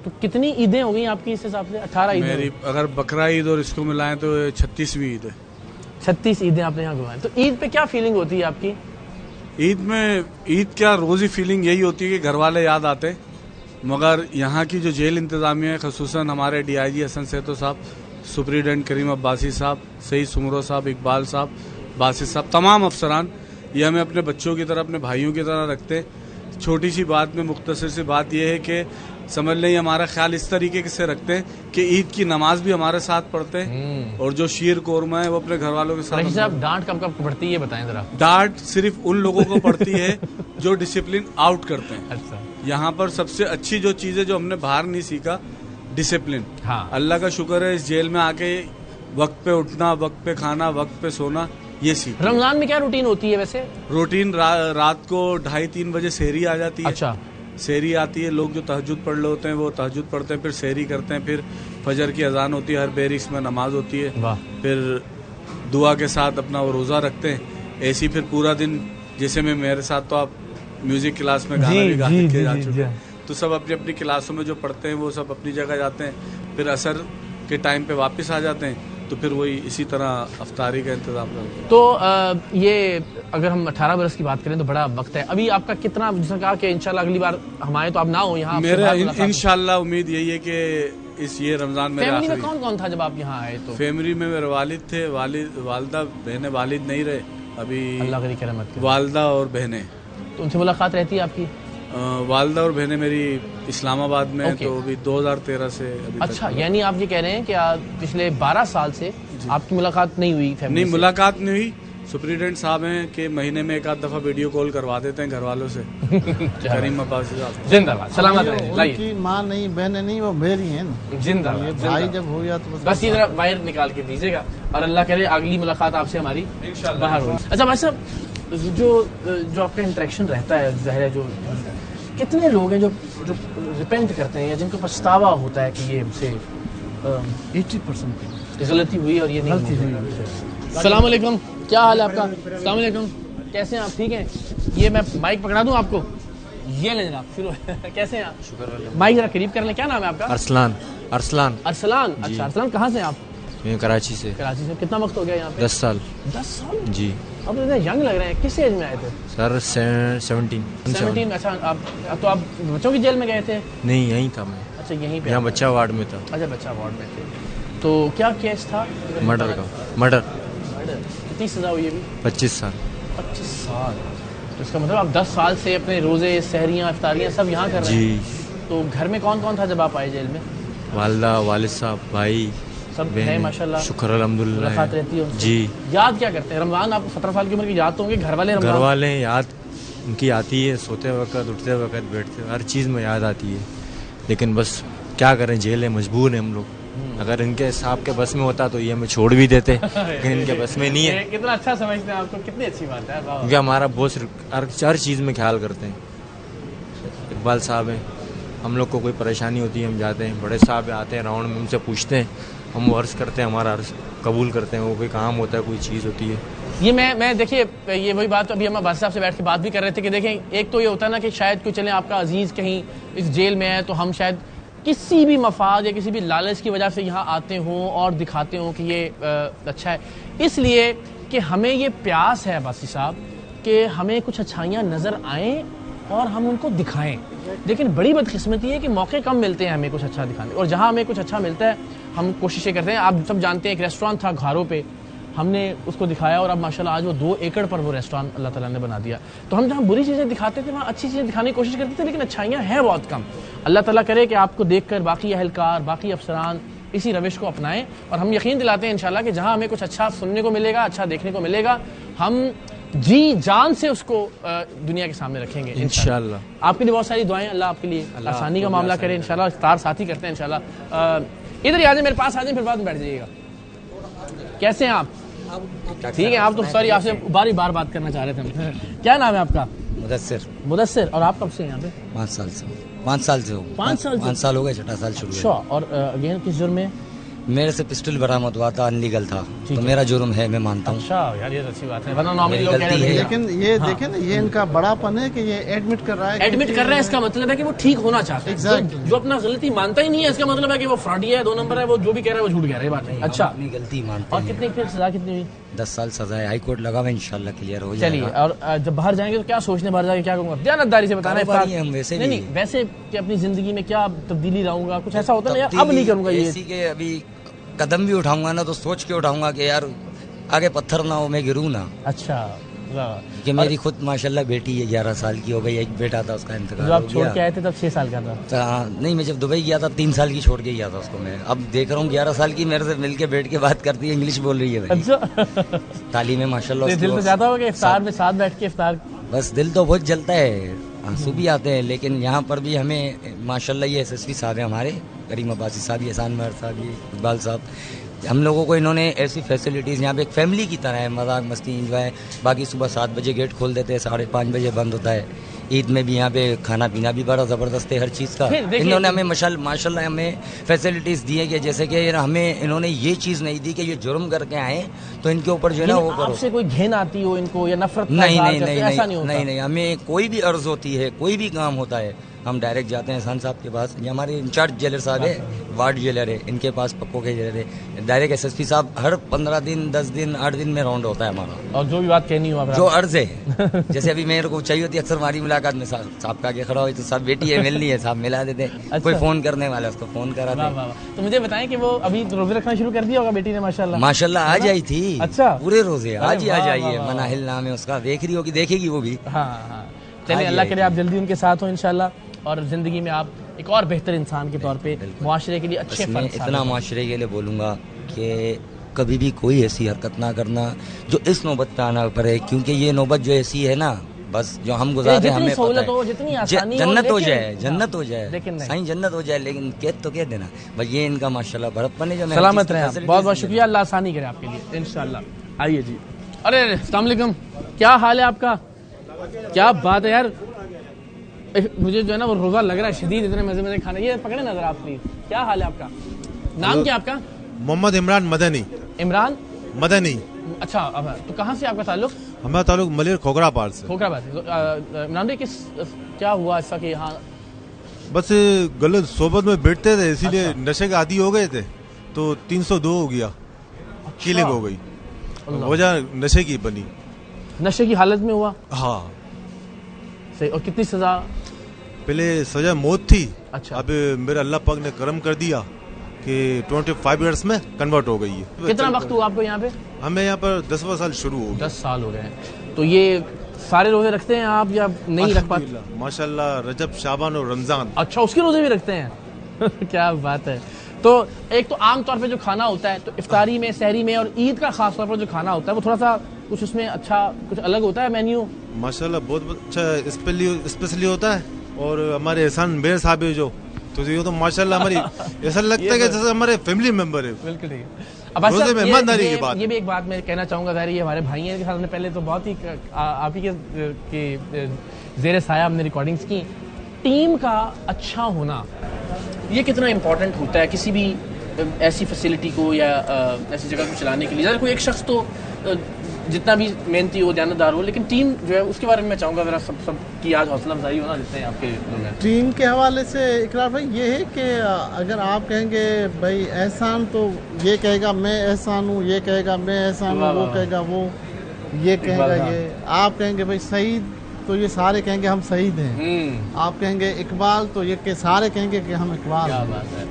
تو کتنی عیدیں ہو گئی آپ کی اس حساب سے؟ 18 عیدیں. میری اگر بقرہ عید اور اس کو ملائیں تو 36ویں عید ہے. 36 عیدیں آپ نے یہاں گزاری. تو عید پہ کیا فیلنگ ہوتی ہے آپ کی؟ عید کیا روزی فیلنگ یہی ہوتی ہے کہ گھر والے یاد آتے, مگر یہاں کی جو جیل انتظامیہ ہے, خصوصاً ہمارے ڈی آئی جی حسن سیتو صاحب, سپریڈنٹ کریم عباسی صاحب, سعید سمرو صاحب, اقبال صاحب, باسط صاحب, تمام افسران یہ ہمیں اپنے بچوں کی طرح, اپنے بھائیوں کی طرح رکھتے. چھوٹی سی بات میں مختصر سی بات یہ ہے کہ سمجھ لیں ہمارا خیال اس طریقے سے رکھتے ہیں کہ عید کی نماز بھی ہمارے ساتھ پڑھتے ہیں, اور جو شیر قورمہ ہے وہ اپنے گھر والوں کے ساتھ. صاحب ڈانٹ کب کب پڑتی ہے یہ بتائیں ذرا. ڈانٹ صرف ان لوگوں کو پڑتی ہے جو ڈسپلن آؤٹ کرتے ہیں. اچھا. یہاں پر سب سے اچھی جو چیز ہے جو ہم نے باہر نہیں سیکھا, ڈسپلن. ہاں. اللہ کا شکر ہے اس جیل میں آ کے وقت پہ اٹھنا, وقت پہ کھانا, وقت پہ سونا, یہ سیکھ. رمضان میں کیا روٹین ہوتی ہے ویسے؟ روٹین رات کو 2:30-3 بجے سحری آ جاتی ہے. اچھا. سحری آتی ہے, لوگ جو تہجد پڑھ رہے ہوتے ہیں وہ تہجد پڑھتے ہیں, پھر سحری کرتے ہیں, پھر فجر کی اذان ہوتی ہے, ہر بیرکس میں نماز ہوتی ہے, واہ. پھر دعا کے ساتھ اپنا وہ روزہ رکھتے ہیں. ایسی پھر پورا دن, جیسے میں میرے ساتھ تو آپ میوزک کلاس میں گانا بھی گا کے جا چکے ہیں, تو سب اپنی اپنی کلاسوں میں جو پڑھتے ہیں وہ سب اپنی جگہ جاتے ہیں, پھر عصر کے ٹائم پہ واپس آ جاتے ہیں, تو پھر وہی اسی طرح افطاری کا انتظام کرتے ہیں. تو یہ اگر ہم 18 برس کی بات کریں تو بڑا وقت ہے. ابھی آپ کا کتنا, جس نے کہا کہ انشاءاللہ اگلی بار ہم آئے تو آپ نہ ہو یہاں؟ میرا انشاءاللہ امید یہی ہے کہ یہ رمضان میں. فیملی میں کون کون تھا جب آپ یہاں آئے؟ تو فیملی میں میرے والد تھے, والدہ, بہنیں. والد نہیں رہے ابھی, اللہ کی رحمت کرے. والدہ اور بہنیں. تو ان سے ملاقات رہتی ہے آپ کی؟ والدہ اور بہنیں میری اسلام آباد میں, تو ابھی 2013 سے ابھی. اچھا, یعنی آپ یہ کہہ رہے ہیں کہ پچھلے 12 سال سے آپ کی ملاقات نہیں ہوئی فیملی؟ نہیں, ملاقات نہیں ہوئی. سپریڈنٹ صاحب ہیں کہ مہینے میں ایک آدھ دفعہ ویڈیو کال کروا دیتے ہیں گھر والوں سے. کریم عباسی صاحب زندہ باد, سلامت رہیں. ان کی ماں نہیں, بہنیں نہیں, وہ میری ہیں نا. زندہ یہ باد. بھائی جب ہو گیا تو بس یہ ذرا باہر نکال کے دیجیے گا, اور اللہ کرے اگلی ملاقات آپ سے ہماری باہر ہوگی. اچھا بھائی صاحب, جو آپ کا انٹریکشن رہتا ہے, ظاہر ہے جو کتنے لوگ ہیں جو ریپینٹ کرتے ہیں یا جن کو پچھتاوا ہوتا ہے کہ یہ ہم سے 80% غلطی ہوئی اور یہ نہیں ہوئی. السلام علیکم, کیا حال ہے آپ کا؟ السلام علیکم, کیسے ہیں آپ؟ ٹھیک ہیں. یہ میں مائک پکڑا دوں آپ کو, یہ لیں جناب, شروع. کیسے ہیں آپ؟ شکر اللہ. مائک ذرا قریب کر لیں. کیا نام ہے آپ کا؟ ارسلان. ارسلان. اچھا, ارسلان کہاں سے ہیں آپ؟ میں کراچی سے. کراچی سے. کتنا وقت ہو گیا یہاں پہ؟ 10 سال. 10 سال جی. اب اتنے ینگ لگ رہے ہیں. کس ایج میں آئے تھے؟ سر 17. اچھا, تو آپ بچوں کی جیل میں گئے تھے؟ نہیں, یہیں تھا میں. اچھا, یہیں پہ. یہاں بچہ وارڈ میں تھا. اچھا, بچہ وارڈ میں تھے. تو کیا کیس تھا؟ مرڈر کا. مرڈر. کتنی سزا ہوئی ابھی؟ 25 سال. 25 سال. تو اس کا مطلب آپ 10 سال سے اپنے روزے, سحریاں, افطاریاں سب یہاں کر رہے ہیں؟ جی. تو گھر میں کون کون تھا جب آپ آئے جیل میں؟ والدہ, والد صاحب, بھائی سب ہیں ماشاءاللہ. شکر الحمدللہ. ملاقات رہتی ہے ان سے؟ جی. یاد کیا کرتے ہیں؟ رمضان آپ 17 سال کی عمر کی یاد تو ہوں گے, گھر والے گھر والے یاد ان کی آتی ہے, سوتے وقت, اٹھتے وقت, بیٹھتے, ہر چیز میں یاد آتی ہے. لیکن بس کیا کریں, جیل ہے, مجبور ہیں ہم لوگ. اگر ان کے حساب کے بس میں ہوتا تو یہ ہمیں چھوڑ بھی دیتے, لیکن ان کے بس میں نہیں ہے. کتنا اچھا سمجھتے ہیں آپ کو, کتنی اچھی بات ہے. کیونکہ ہمارا بہت ہر چیز میں خیال کرتے ہیں. اقبال صاحب ہیں, ہم لوگ کو کوئی پریشانی ہوتی ہے ہم جاتے ہیں, بڑے صاحب آتے ہیں راؤنڈ میں, ان سے پوچھتے ہیں, ہم وہ عرض کرتے ہیں, ہمارا عرض قبول کرتے ہیں. وہ کوئی کام ہوتا ہے, کوئی چیز ہوتی ہے. یہ میں دیکھیے, یہ وہی بات ابھی ہم عباس صاحب سے بیٹھ کے بات بھی کر رہے تھے کہ دیکھیں, ایک تو یہ ہوتا ہے نا کہ شاید کوئی چلیں آپ کا عزیز کہیں اس جیل میں ہے, تو ہم شاید کسی بھی مفاد یا کسی بھی لالچ کی وجہ سے یہاں آتے ہوں اور دکھاتے ہوں کہ یہ اچھا ہے, اس لیے کہ ہمیں یہ پیاس ہے عباسی صاحب کہ ہمیں کچھ اچھائیاں نظر آئیں اور ہم ان کو دکھائیں. لیکن بڑی بدقسمتی ہے کہ موقع کم ملتے ہیں ہمیں کچھ اچھا دکھانے, اور جہاں ہمیں کچھ اچھا ملتا ہے ہم کوششیں کرتے ہیں. آپ سب جانتے ہیں ایک ریسٹورانٹ تھا گھاروں پہ, ہم نے اس کو دکھایا اور اب ماشاءاللہ آج وہ 2 ایکڑ پر وہ ریسٹورانٹ اللہ تعالیٰ نے بنا دیا. تو ہم جہاں بری چیزیں دکھاتے تھے وہاں اچھی چیزیں دکھانے کی کوشش کرتے تھے, لیکن اچھائیاں ہیں بہت کم. اللہ تعالیٰ کرے کہ آپ کو دیکھ کر باقی اہلکار, باقی افسران اسی روش کو اپنائیں, اور ہم یقین دلاتے ہیں انشاءاللہ کہ جہاں ہمیں کچھ اچھا سننے کو ملے گا, اچھا دیکھنے کو ملے گا, ہم جی جان سے اس کو دنیا کے سامنے رکھیں گے انشاءاللہ. آپ کے لیے بہت ساری دعائیں, اللہ آپ کے لیے آسانی کا معاملہ کرے انشاءاللہ. افطار ساتھی کرتے ہیں انشاءاللہ. ادھر ہی آ جائیں, میرے پاس آ جائیں, پھر بعد میں بیٹھ جائیے گا. کیسے ہیں آپ؟ ٹھیک ہے. آپ تو سوری, آپ سے بار بات کرنا چاہ رہے تھے. کیا نام ہے آپ کا؟ مدثر. مدثر. اور آپ کب سے ہیں یہاں پہ؟ 5 سال سے. 5 साल से हो 5 साल से? 5 साल हो गए, 6 साल शुरू अच्छा, है। और अगेन किस जुर्म में? मेरे से पिस्टल बरामद हुआ था, अनलीगल था, ठीक तो है। मेरा जुर्म है, मैं मानता हूँ। अच्छा यार, ये तो अच्छी बात है, वरना नॉर्मली मेरी लोग कह गलती रहे है। हैं लेकिन ये देखें ना, ये इनका बड़ापन है कि ये एडमिट कर रहा है। एडमिट कर रहा है, इसका मतलब है कि वो ठीक होना चाहता है। Exactly. जो अपना गलती मानता ही नहीं है, इसका मतलब है कि वो फ्रॉडी है, 2 नंबर है, वो जो भी कह रहा है वो झूठ कह रहा है, ये बात है। अच्छा, अपनी गलती मानते और हैं। कितनी फिर सजा कितनी हुई? 10 साल सजा है, हाई कोर्ट लगा हुआ है, इंशाल्लाह क्लियर हो चलिए, जाएगा। और जब बाहर जाएंगे तो क्या सोचने, बाहर जाके क्या करूंगा? दयानतदारी से बताना है। कारोबारी हैं हम वैसे नहीं भी। नहीं, वैसे कि अपनी जिंदगी में क्या तब्दीली लाऊंगा, कुछ ऐसा होता है ना यार, अब नहीं करूंगा ये। ऐसी के अभी कदम भी उठाऊंगा ना तो सोच के उठाऊंगा कि यार आगे पत्थर ना हो, मैं गिरूं ना। अच्छा, वाह। कि मेरी खुद माशाल्लाह बेटी है, 11 साल की हो गई, एक बेटा था उसका इंतकाल जब हो आप छोड़ के गया। आए थे तब 6 साल का था। तो हाँ, नहीं, मैं जब दुबई गया था 3 साल की छोड़ के गया था उसको मैं। अब देख रहा हूँ 11 साल की मेरे से मिलके बैठ के बात करती है, इंग्लिश बोल रही है भाई। अच्छा, तालीम है माशाल्लाह दिल तो उसकी। चाहता होगा कि इफ्तार में साथ बैठ के इफ्तार। बस दिल तो बहुत जलता है, आंसू भी आते हैं, लेकिन यहाँ पर भी हमें माशाल्लाह ये SSP साहब हैं हमारे, करीम अब्बासी साहब, एहसान महर साहब, ये इकबाल साहब, हम लोगों को इन्होंने ऐसी फैसिलिटीज़, यहाँ पे एक फैमिली की तरह है, मजाक मस्ती इंजॉय। बाकी सुबह 7 बजे गेट खोल देते हैं, 5:30 बजे बंद होता है। ईद में भी यहाँ पे खाना पीना भी बड़ा ज़बरदस्त है, हर चीज़ का। फिर देखिए- इन्होंने हमें माशाल्लाह हमें फैसिलिटीज़ दी है कि जैसे कि हमें इन्होंने ये चीज़ नहीं दी कि ये जुर्म करके आए तो इनके ऊपर जो है ना वो करो। आपसे कोई घिन आती हो इनको या नफरत का नहीं इजहार नहीं करते नहीं हो, ऐसा नहीं नहीं होता? नहीं नहीं, हमें कोई भी अर्ज होती है, कोई भी काम होता है, हम डायरेक्ट जाते हैं एहसान साहब के पास। ये हमारे इंचार्ज जेलर साहब है, वार्ड जेलर है, इनके पास पक्को के जेलर है। डायरेक्ट SSP साहब हर 15 दिन 10 दिन 8 दिन में राउंड होता है हमारा। और जो भी बात कहनी हो आप जो अर्ज है जैसे अभी मेरे को चाहिए होती है, अक्सर हमारी मुलाकात में साहब का आगे खड़ा हो तो साहब बेटी है मिलनी है, साहब मिला देते हैं। अच्छा। कोई फोन करने वाला है उसको फोन कराते वाह हैं। वाह वाह। तो मुझे बताएं कि वो अभी रोजे रखना शुरू कर दिया होगा बेटी ने, माशाल्लाह। माशाल्लाह आज आई थी। अच्छा। पूरे रोजे आज ही वाह, आज आई वाह, है। वाह, मनाहिल नाम है उसका, देख रही होगी, देखेगी वो भी। हाँ हाँ, चलिए आज अल्लाह ही करे आई आप जल्दी उनके साथ हो इंशाल्लाह, और जिंदगी में आप एक और बेहतर इंसान के तौर पे मुआशरे के लिए अच्छे बस मैं फर्ज इतना साबित हों। माशरे के लिए बोलूँगा कि कभी भी कोई ऐसी हरकत ना करना जो इस नौबत पे आना पड़े, क्योंकि ये नौबत जो ऐसी है ना, बस जो हम गुजारे जितनी हमें सहूलत पता हो, है। जितनी आसानी हो, जन्नत हो लेकिन- जाए, जन्नत हो जाए, लेकिन नहीं। साईं जन्नत हो जाए, लेकिन कैद तो कह देना भाई। ये इनका माशाल्लाह बड़प्पन है जो मैं सलामत रहे आप, बहुत बहुत शुक्रिया, अल्लाह आसानी करे आपके लिए इंशाल्लाह। आइए जी। अरे अस्सलाम वालेकुम, क्या हाल है आपका? क्या बात है यार, मुझे जो है ना वो रोजा लग रहा है शदीद, इतने मजे मजे खाने। ये पकड़े नजर आप प्लीज, क्या हाल है आपका? नाम क्या आपका? मोहम्मद इमरान मदनी। इमरान मदनी। अच्छा, अब तो कहाँ से आपका ताल्लुक? हमारा ताल्लुक मलिर खोखरा पार से। खोखराबाद से। इमरान भाई क्या हुआ ऐसा कि यहाँ? बस गलत सोबत में बैठते थे, इसीलिए अच्छा। नशे के आदी हो गए थे, तो 302 हो गया, किलिंग हो गई, वजह नशे की बनी। नशे की हालत में हुआ? हाँ, सही। और कितनी सजा? पहले सजा मौत थी। अच्छा। अब मेरा अल्लाह पाक ने करम कर दिया कि 25 इयर्स में कन्वर्ट हो गई है। कितना वक्त हुआ आपको यहाँ पे? हमें यहाँ पर 10वां साल शुरू हो गया। 10 साल हो गए हैं। तो ये सारे रोजे रखते हैं आप या नहीं रख पाते? अल्हम्दुलिल्लाह, माशाल्लाह, रजब, शाबान और रमजान। अच्छा, उसके रोजे भी रखते हैं क्या बात है। तो एक तो आम तौर पे जो खाना होता है, तो इफ्तारी में, सहरी में और ईद का खास तौर पर जो खाना होता है वो थोड़ा सा कुछ उसमें अच्छा कुछ अलग होता है मेन्यू? माशाल्लाह बहुत अच्छा स्पेशली होता है। और हमारे एहसान मेयर साहब है जो, तो ये तो माशाल्लाह हमारी ऐसा लगता है कि जैसे हमारे फैमिली मेंबर है। बिल्कुल ठीक है। अब अच्छा, रोजे में ईमानदारी की बात ये भी एक बात मैं कहना चाहूंगा, ज़ाहिर ये हमारे भाई हैं, इनके साथ हमने पहले तो बहुत ही आप ही के ज़ेर साया हमने रिकॉर्डिंग्स की। टीम का अच्छा होना ये कितना इम्पोर्टेंट होता है किसी भी ऐसी फैसिलिटी को या ऐसी जगह को चलाने के लिए? ज़रा कोई एक शख्स तो जितना भी मेहनती हो, ध्यानदार हो, लेकिन टीम जो है उसके बारे में मैं चाहूँगा ज़रा सब की आज हौसला अफजाई होना जितने आपके में। टीम के हवाले से इकरार भाई ये है कि अगर आप कहेंगे भाई एहसान, तो ये कहेगा मैं एहसान हूँ, ये कहेगा मैं एहसान हूँ, वो कहेगा वो, ये कहेगा ये। आप कहेंगे भाई सईद, तो ये सारे कहेंगे हम शहीद हैं। आप कहेंगे इकबाल, तो ये के सारे कहेंगे कि हम इकबाल क्या हैं। बात है,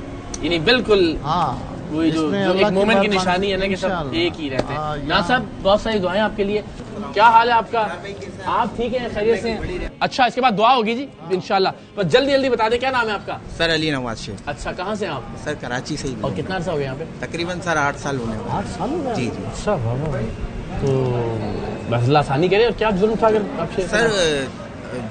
यानी बिल्कुल हाँ, वही जो इसमें एक अल्लाह की मोमेंट की बात निशानी है ना कि सब इंशाअल्लाह। एक ही रहते हाँ, हैं। ना साहब, बहुत सारी दुआएं आपके लिए। क्या हाल है आपका? आप ठीक हैं, खैरियत से हैं? अच्छा, इसके बाद दुआ होगी जी इंशाल्लाह। बस जल्दी जल्दी बता दें, क्या नाम है आपका? सर अली नवाज शेख। अच्छा, कहाँ से हैं आप? सर कराची से ही। और कितना अर्सा हो गया यहाँ पे? तकरीबन सर 8 साल होने वाले। 8 साल हो गए? जी जी। अच्छा, वाह वाह। तो बस अल्लाह आसानी करे। और क्या जुर्म था अगर आपसे? सर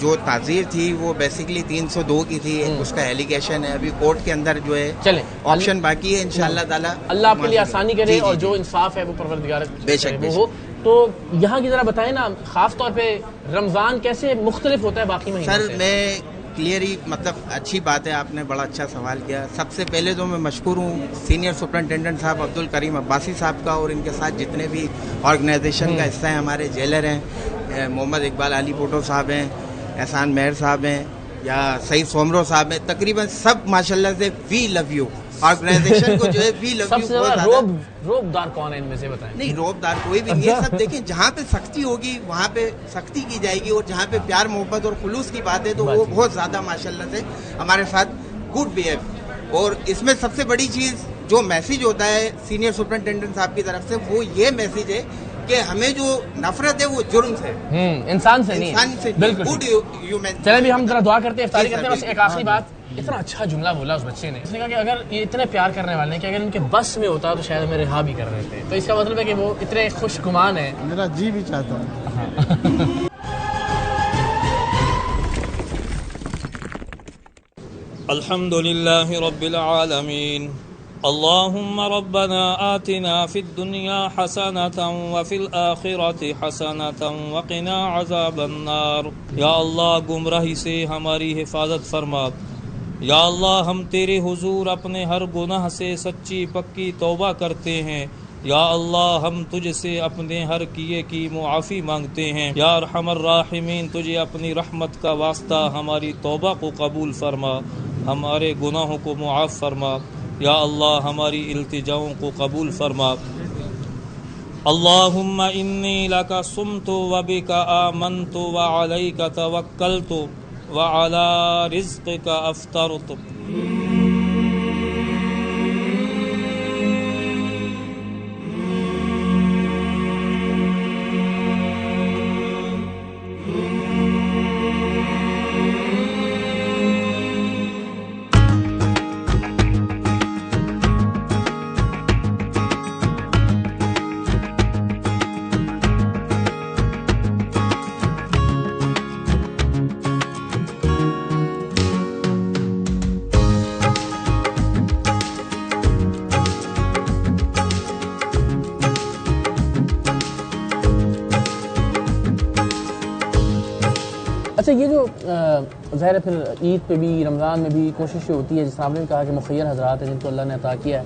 जो ताज़ीर थी वो बेसिकली 302 की थी, उसका एलिगेशन है, अभी कोर्ट के अंदर जो है चले ऑप्शन बाकी है, इंशाअल्लाह ताला अल्लाह आपके लिए आसानी करे जी, और जी, जो जी। इंसाफ है वो परवरदिगार बेशक, करे वो बेशक। हो। तो यहाँ की जरा बताएं ना, खास तौर पे रमजान कैसे मुख्तलिफ होता है बाकी महीनों सर से? मैं क्लियरली मतलब अच्छी बात है, आपने बड़ा अच्छा सवाल किया। सबसे पहले तो मैं मशकूर हूँ सीनियर सुपरिटेंडेंट साहब अब्दुल करीम अब्बासी साहब का, और इनके साथ जितने भी ऑर्गेनाइजेशन का हिस्सा है, हमारे जेलर हैं, मोहम्मद इकबाल अली भुट्टो साहब हैं, एहसान मेहर साहब हैं, या सईद सोमरो साहब हैं, तकरीबन सब माशाल्लाह से वी लव यू ऑर्गेनाइजेशन को जो है वी लव यू। रोबदार कौन है इनमें से बताएं? नहीं, रोबदार कोई भी नहीं है, सब देखें जहाँ पे सख्ती होगी वहाँ पे सख्ती की जाएगी, और जहाँ पे प्यार मोहब्बत और खुलूस की बात है तो वो बहुत ज्यादा माशाल्लाह से हमारे साथ गुड बिहेव। और इसमें सबसे बड़ी चीज जो मैसेज होता है सीनियर सुपरिटेंडेंट साहब की तरफ से, वो ये मैसेज है कि हमें जो नफरत है वो जुर्म से, इंसान से नहीं, इंसान से बिल्कुल। Good human. चले भी हम जरा दुआ करते हैं, इफ्तारी करते हैं। बस एक आखिरी बात, इतना अच्छा जुमला बोला उस बच्चे ने, उसने कहा कि अगर ये इतने प्यार करने वाले हैं कि अगर इनके बस में होता तो शायद हमें रिहा भी कर रहे थे। तो इसका मतलब है कि वो इतने खुशगुमान है, मेरा जी भी चाहता है। अल्हम्दुलिल्लाहि रब्बिल आलमीन, अल्लाहुम्मा रब्बना आतिना फिद दुनिया हसनतन व फिल आखिरति हसनतन व क़िना अज़ाबन नार। या अल्लाह, गुमराही से हमारी हिफाजत फरमा। या अल्लाह, हम तेरे हुजूर अपने हर गुनाह से सच्ची पक्की तौबा करते हैं। या अल्लाह, हम तुझसे अपने हर किए की मुआफ़ी मांगते हैं। या अरहमर राहिमीन, तुझे अपनी रहमत का वास्ता हमारी तौबा को कबूल फरमा, हमारे गुनाहों को मुआफ़ फरमा। या अल्लाह, हमारी इल्तिजाओं को कबूल फरमा। अल्लाहुम्मा इन्नी लका सुमतु व बिका आमन्तु व अलैका तवक्कलतु व अला रिज़्क़िका अफ़्तरतु। अच्छा, ये जो ज़ाहिर है फिर ईद पे भी, रमज़ान में भी कोशिश होती है, जिस आपने भी कहा कि मुखय्यर हज़रात हैं जिनको अल्लाह ने अता किया है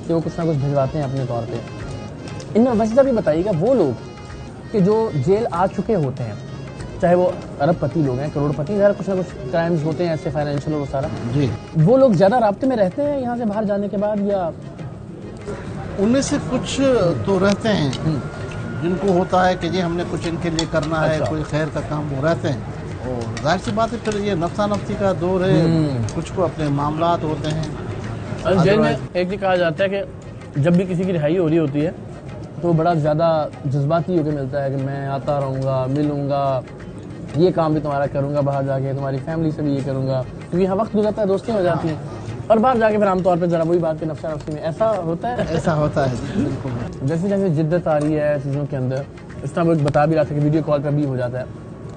कि वो कुछ ना कुछ भिजवाते हैं अपने तौर पे। इनमें वजह भी बताइएगा, वो लोग कि जो जेल आ चुके होते हैं, चाहे वो अरबपति लोग हैं, करोड़पति, ज़रा कुछ ना कुछ क्राइम्स होते हैं ऐसे फाइनेंशियल और वो सारा जी, वो लोग ज़्यादा राब्ते में रहते हैं यहाँ से बाहर जाने के बाद, या उनमें से कुछ तो रहते हैं जिनको होता है कि जी हमने कुछ इनके लिए करना है, कोई खैर का काम, वो रहते हैं। और जाहिर सी बात है फिर ये नफ्सा नफ्सी का दौर है, कुछ को अपने मामलात होते हैं। जेल में एक भी कहा जाता है कि जब भी किसी की रिहाई हो रही होती है तो बड़ा ज़्यादा जज्बाती होकर मिलता है कि मैं आता रहूँगा, मिलूँगा, ये काम भी तुम्हारा करूँगा, बाहर जाके तुम्हारी फैमिली से भी ये करूँगा, क्योंकि यहाँ वक्त गुजरता है, दोस्तियाँ हो जाती हैं, और बाहर जाके फिर आमतौर पर ज़रा वही बात कि नफ्सा नफ्सी में ऐसा होता है। ऐसा होता है बिल्कुल। जैसे जैसे जिद्दत आ रही है चीज़ों के अंदर, इस तरह वो बता भी रहा था कि वीडियो कॉल पर भी हो जाता है।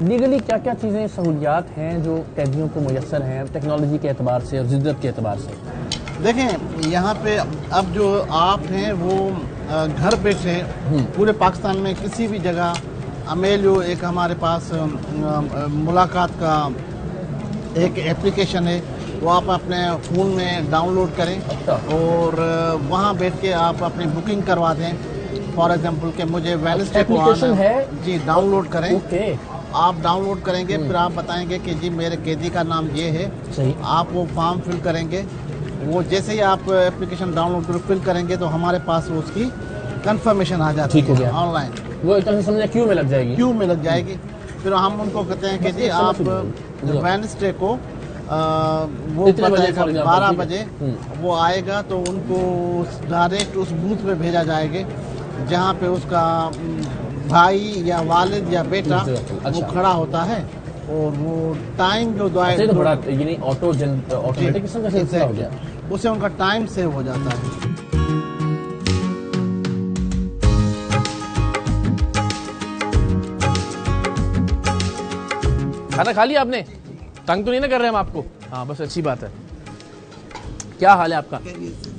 लीगली क्या क्या चीज़ें सहूलियात हैं जो कैदियों को मुयस्सर हैं टेक्नोलॉजी के एतबार से और जिद्दत के एतबार से? देखें, यहाँ पे अब जो आप हैं वो घर बैठे पूरे पाकिस्तान में किसी भी जगह अमेलियो एक हमारे पास मुलाकात का एक एप्लीकेशन है, वो आप अपने फ़ोन में डाउनलोड करें और वहाँ बैठ के आप अपनी बुकिंग करवा दें। फॉर एग्जांपल कि मुझे वेडनेसडे को आना है जी, डाउनलोड करें। आप डाउनलोड करेंगे, फिर आप बताएंगे कि जी मेरे कैदी का नाम ये है, आप वो फॉर्म फिल करेंगे। वो जैसे ही आप एप्लीकेशन डाउनलोड कर फिल करेंगे तो हमारे पास उसकी कंफर्मेशन आ जाती है ऑनलाइन। वो एक तरह से समझे क्यू में लग जाएगी, क्यू में लग जाएगी। फिर हम उनको कहते हैं कि जी आप वेडनेसडे को वो 12 बजे वो आएगा, तो उनको डायरेक्ट उस बूथ पे भेजा जाएगा जहाँ पे उसका भाई या वालिद या बेटा वो खड़ा होता है, और वो टाइम जो ऑटोमेटिक हो गया, उससे उनका टाइम सेव हो जाता है। खाना खा लिया आपने? तंग तो नहीं ना कर रहे हम आपको? हाँ बस अच्छी बात है। क्या हाल है आपका?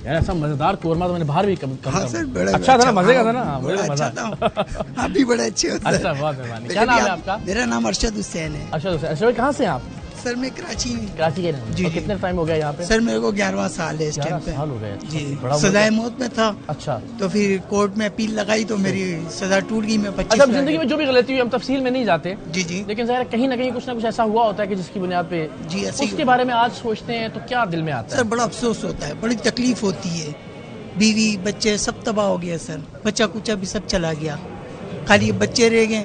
यार ऐसा मजेदार कोरमा तो मैंने बाहर भी कम अच्छा था ना, मजे का था ना? मुझे मजा आप भी बड़े अच्छे होते हैं। अच्छा, बहुत मेहरबानी। क्या नाम है आपका? मेरा नाम अरशद हुसैन है। अरशद हुसैन, कहाँ से हैं आप? سر میں کراچی میں. کراچی کے رہنے جی. اور کتنے ٹائم ہو گیا یہاں پہ؟ سر میرے کو 11واں سال ہے اس ٹائم 11 پہ. سال ہو گئے. جی. بڑا سزائے موت میں تھا. اچھا. تو پھر کورٹ میں اپیل لگائی تو میری سزا ٹوٹ گئی. میں 25. اچھا زندگی میں جو بھی غلطی ہوئی ہم تفصیل میں نہیں جاتے. جی جی. لیکن ظاہر کہیں نہ کہیں کچھ نہ کچھ ایسا ہوا ہوتا ہے کہ جس کی بنیاد پہ جی اس کے بارے میں آج سوچتے ہیں تو کیا دل میں آتا ہے؟ سر بڑا افسوس ہوتا ہے, بڑی تکلیف ہوتی ہے. بیوی بچے سب تباہ ہو گیا سر. بچہ کچا بھی سب چلا گیا, خالی بچے رہ گئے.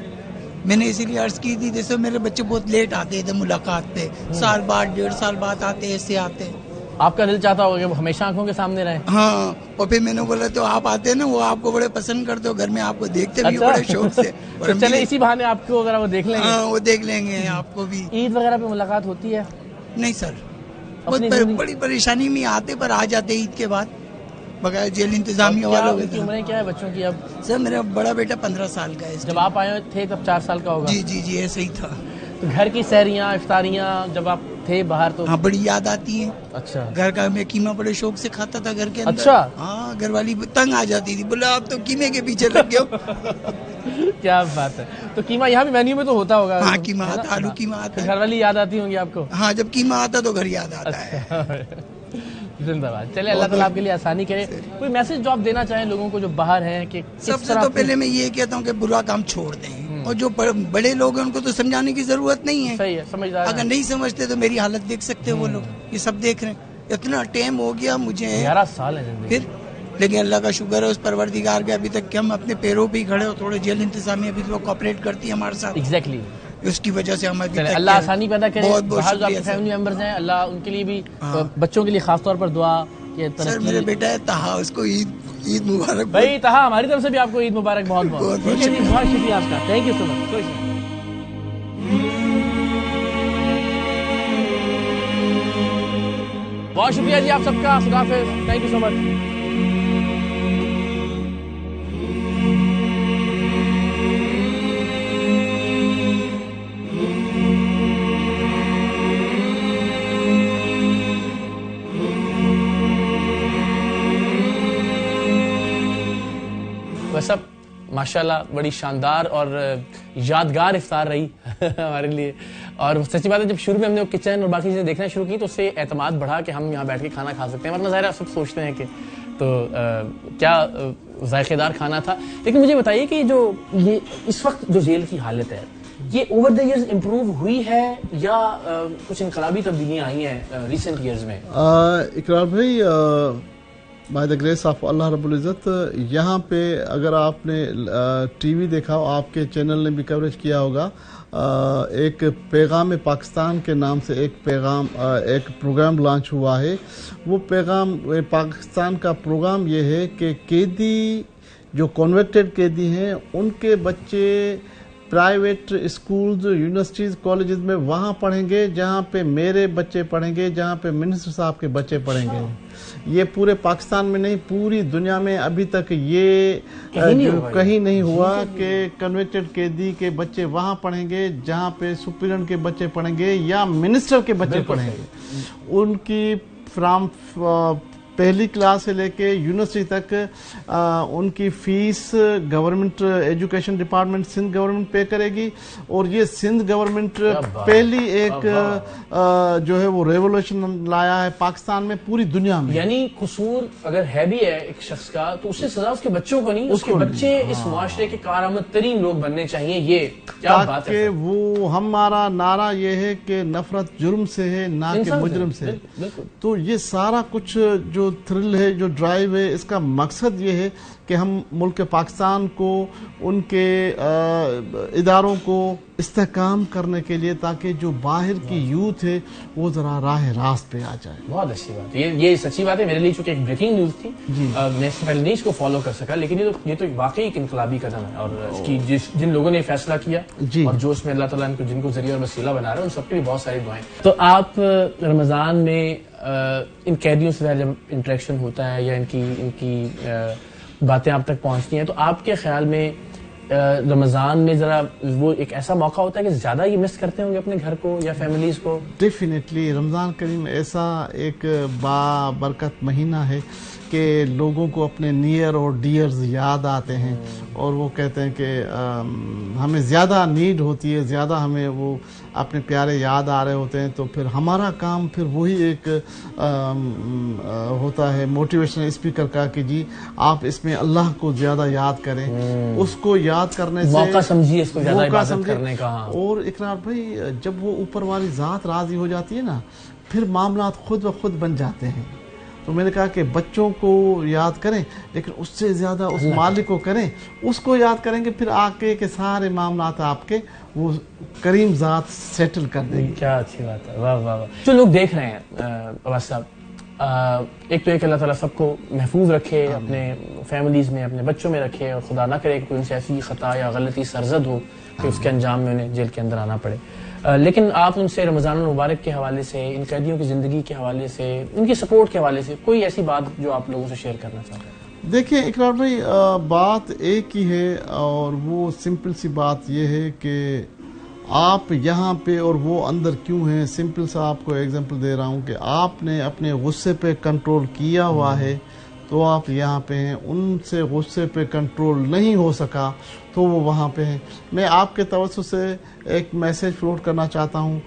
میں نے اسی لیے عرض کی تھی, جیسے میرے بچے بہت لیٹ آتے تھے ملاقات پہ, سال بعد 1.5 سال بعد آتے, ایسے آتے. آپ کا دل چاہتا ہوگا کہ وہ ہمیشہ آنکھوں کے سامنے رہیں؟ ہاں. اور پھر میں نے بولا تو آپ آتے ہیں نا, وہ آپ کو بڑے پسند کرتے ہو, گھر میں آپ کو دیکھتے بھی بڑے شوق سے. تو چلے اسی بہانے آپ کو ذرا وہ دیکھ لیں گے. ہاں وہ دیکھ لیں گے آپ کو بھی. عید وغیرہ پہ ملاقات ہوتی ہے؟ نہیں سر, بہت بڑی پریشانی میں آتے, پر آ جاتے عید کے بعد بغیر جیل انتظامیہ والوں کی. عمریں کیا ہے بچوں کی اب؟ سر میرا بڑا بیٹا 15 سال کا ہے. جب آپ آئے تھے تب 4 سال کا ہوگا؟ جی جی جی ایسے ہی تھا. تو گھر کی سحریاں افطاریاں جب آپ تھے باہر تو؟ ہاں بڑی یاد آتی ہے. اچھا. گھر کا میں قیمہ بڑے شوق سے کھاتا تھا گھر کے اندر. اچھا. ہاں گھر والی تنگ آ جاتی تھی, بولا آپ تو قیمے کے پیچھے لگ گئے ہو. کیا بات ہے. تو قیمہ یہاں بھی مینیو میں تو ہوتا ہوگا؟ ہاں قیمہ آتا, آلو قیمہ آتا. گھر والی یاد آتی ہوں گی آپ کو؟ ہاں جب قیمہ آتا تو گھر یاد آتا ہے. زندہ باد. چلے اللہ تعالیٰ آپ کے لیے آسانی کرے. کوئی میسج جو آپ دینا چاہیں لوگوں کو جو باہر ہیں کہ سب سے تو پہلے میں یہ کہتا ہوں کہ برا کام چھوڑ دیں, اور جو بڑے لوگ ہیں ان کو تو سمجھانے کی ضرورت نہیں ہے. صحیح ہے, سمجھدار. اگر نہیں سمجھتے تو میری حالت دیکھ سکتے وہ لوگ, یہ سب دیکھ رہے ہیں. اتنا ٹائم ہو گیا مجھے, 11 سال ہے زندگی. پھر لیکن اللہ کا شکر ہے اس پروردگار کے ابھی تک کہ ہم اپنے پیروں پہ ہی کھڑے ہو. تھوڑے جیل انتظامیہ بھی تو کوآپریٹ کرتی ہے ہمارے ساتھ. ایگزیکٹلی. اس کی وجہ سے ہمارے اللہ آسانی پیدا کرے. بہت بہت باہر جو آپ شکریہ کے فیملی ممبرز ہیں, اللہ ان کے لیے بھی, بچوں کے لیے خاص طور پر دعا. سر میرے بیٹا ہے تہا, اس کو عید مبارک. بھائی تہا ہماری طرف سے بھی آپ کو عید مبارک. بہت بہت بہت شکریہ آپ کا. تھینک یو سو مچ. بہت شکریہ جی آپ سب کا. خدا حافظ. تھینک یو سو مچ. سب ماشاءاللہ بڑی شاندار اور یادگار افطار رہی ہمارے لیے. اور سچی بات ہے جب شروع میں ہم نے کچن اور باقی چیزیں دیکھنا شروع کی تو اس سے اعتماد بڑھا کہ ہم یہاں بیٹھ کے کھانا کھا سکتے ہیں. ورنہ ظاہر سب سوچتے ہیں کہ تو کیا ذائقے دار کھانا تھا. لیکن مجھے بتائیے کہ جو یہ اس وقت جو جیل کی حالت ہے یہ اوور دا ایئرز امپروو ہوئی ہے یا کچھ انقلابی تبدیلیاں آئی ہیں ریسنٹ ایئرز میں؟ اقرار بھائی, بائی دا گریس آف اللہ رب العزت, یہاں پہ اگر آپ نے ٹی وی دیکھا ہو, آپ کے چینل نے بھی کوریج کیا ہوگا, ایک پیغام پاکستان کے نام سے ایک پروگرام لانچ ہوا ہے. وہ پیغام پاکستان کا پروگرام یہ ہے کہ قیدی جو کنوکٹڈ قیدی ہیں ان کے بچے پرائیویٹ اسکولز, یونیورسٹیز, کالجز میں وہاں پڑھیں گے جہاں پہ میرے بچے پڑھیں گے, جہاں پہ منسٹر صاحب کے بچے پڑھیں گے. یہ پورے پاکستان میں نہیں, پوری دنیا میں ابھی تک یہ کہیں نہیں ہوا کہ کنوکٹڈ قیدی کے بچے وہاں پڑھیں گے جہاں پہ سپرینٹینڈنٹ کے بچے پڑھیں گے یا منسٹر کے بچے پڑھیں گے. ان کی فرام پہلی کلاس سے لے کے یونیورسٹی تک ان کی fees government education department Sindh government pay کرے گی. اور یہ سندھ گورنمنٹ پہلی ایک جو ہے وہ ریولوشن لایا ہے پاکستان میں, پوری دنیا میں. یعنی قصور اگر ہے بھی ہے ایک شخص کا تو اس سے سزا اس کے بچوں کو نہیں, اس کے بچے اس معاشرے کے کارآمد ترین لوگ بننے چاہیے. یہ کیا بات ہے. وہ ہمارا نعرہ یہ ہے کہ نفرت جرم سے ہے نہ کہ مجرم سے. تو یہ سارا کچھ جو تھرل ہے, جو ڈرائیو ہے, اس کا مقصد یہ ہے کہ ہم ملک پاکستان کو, ان کے اداروں کو استحکام کرنے کے لیے, تاکہ جو باہر کی یوتھ ہے وہ ذرا راہ راست پہ آ جائے. بہت اچھی بات ہے. یہ سچی بات ہے میرے لیے, چونکہ ایک بریکنگ نیوز تھی, میں اس سے پہلے نہیں اس کو فالو کر سکا, لیکن یہ تو واقعی ایک انقلابی قدم ہے. اور اس کی جن لوگوں نے فیصلہ کیا اور جو اس میں اللہ تعالیٰ جن کو ذریعہ اور وسیلہ بنا رہے ہیں ان سب کے بھی بہت ساری دعائیں. تو آپ رمضان میں ان قیدیوں سے جب انٹریکشن ہوتا ہے یا ان کی باتیں آپ تک پہنچتی ہیں, تو آپ کے خیال میں رمضان میں ذرا وہ ایک ایسا موقع ہوتا ہے کہ زیادہ یہ مس کرتے ہوں گے اپنے گھر کو یا فیملیز کو؟ ڈیفینیٹلی رمضان کریم ایسا ایک با برکت مہینہ ہے کہ لوگوں کو اپنے نیئر اور ڈیئرز یاد آتے ہیں, اور وہ کہتے ہیں کہ ہمیں زیادہ نیڈ ہوتی ہے, زیادہ ہمیں وہ اپنے پیارے یاد آ رہے ہوتے ہیں، تو پھر ہمارا کام پھر وہی ایک ہوتا ہے موٹیویشنل اسپیکر کا کہ جی آپ اس میں اللہ کو زیادہ یاد کریں، اس کو یاد کرنے سے موقع سمجھیے اس کو زیادہ عبادت کرنے کا. اور اقرار بھائی جب وہ اوپر والی ذات راضی ہو جاتی ہے نا، پھر معاملات خود بخود بن جاتے ہیں. تو میں نے کہا کہ بچوں کو یاد کریں لیکن اس سے زیادہ اس مالک کو کریں، اس کو یاد کریں گے، پھر آگے کے سارے معاملات آپ کے وہ کریم ذات سیٹل کر دیں گے. کیا اچھی بات ہے، واہ واہ واہ. جو لوگ دیکھ رہے ہیں عباس صاحب، ایک تو ایک اللہ تعالیٰ سب کو محفوظ رکھے، اپنے فیملیز میں اپنے بچوں میں رکھے، اور خدا نہ کرے کہ کوئی ان سے ایسی خطا یا غلطی سرزد ہو کہ اس کے انجام میں انہیں جیل کے اندر آنا پڑے. لیکن آپ ان سے رمضان المبارک کے حوالے سے، ان قیدیوں کی زندگی کے حوالے سے، ان کی سپورٹ کے حوالے سے کوئی ایسی بات جو آپ لوگوں سے شیئر کرنا چاہتے ہیں؟ دیکھیں اقرار بھائی، بات ایک ہی ہے، اور وہ سمپل سی بات یہ ہے کہ آپ یہاں پہ اور وہ اندر کیوں ہیں. سمپل سا آپ کو ایگزامپل دے رہا ہوں کہ آپ نے اپنے غصے پہ کنٹرول کیا ہوا ہے تو آپ یہاں پہ ہیں، ان سے غصے پہ کنٹرول نہیں ہو سکا تو وہ وہاں پہ ہیں. میں آپ کے توسط سے ایک میسیج فلوٹ کرنا چاہتا ہوں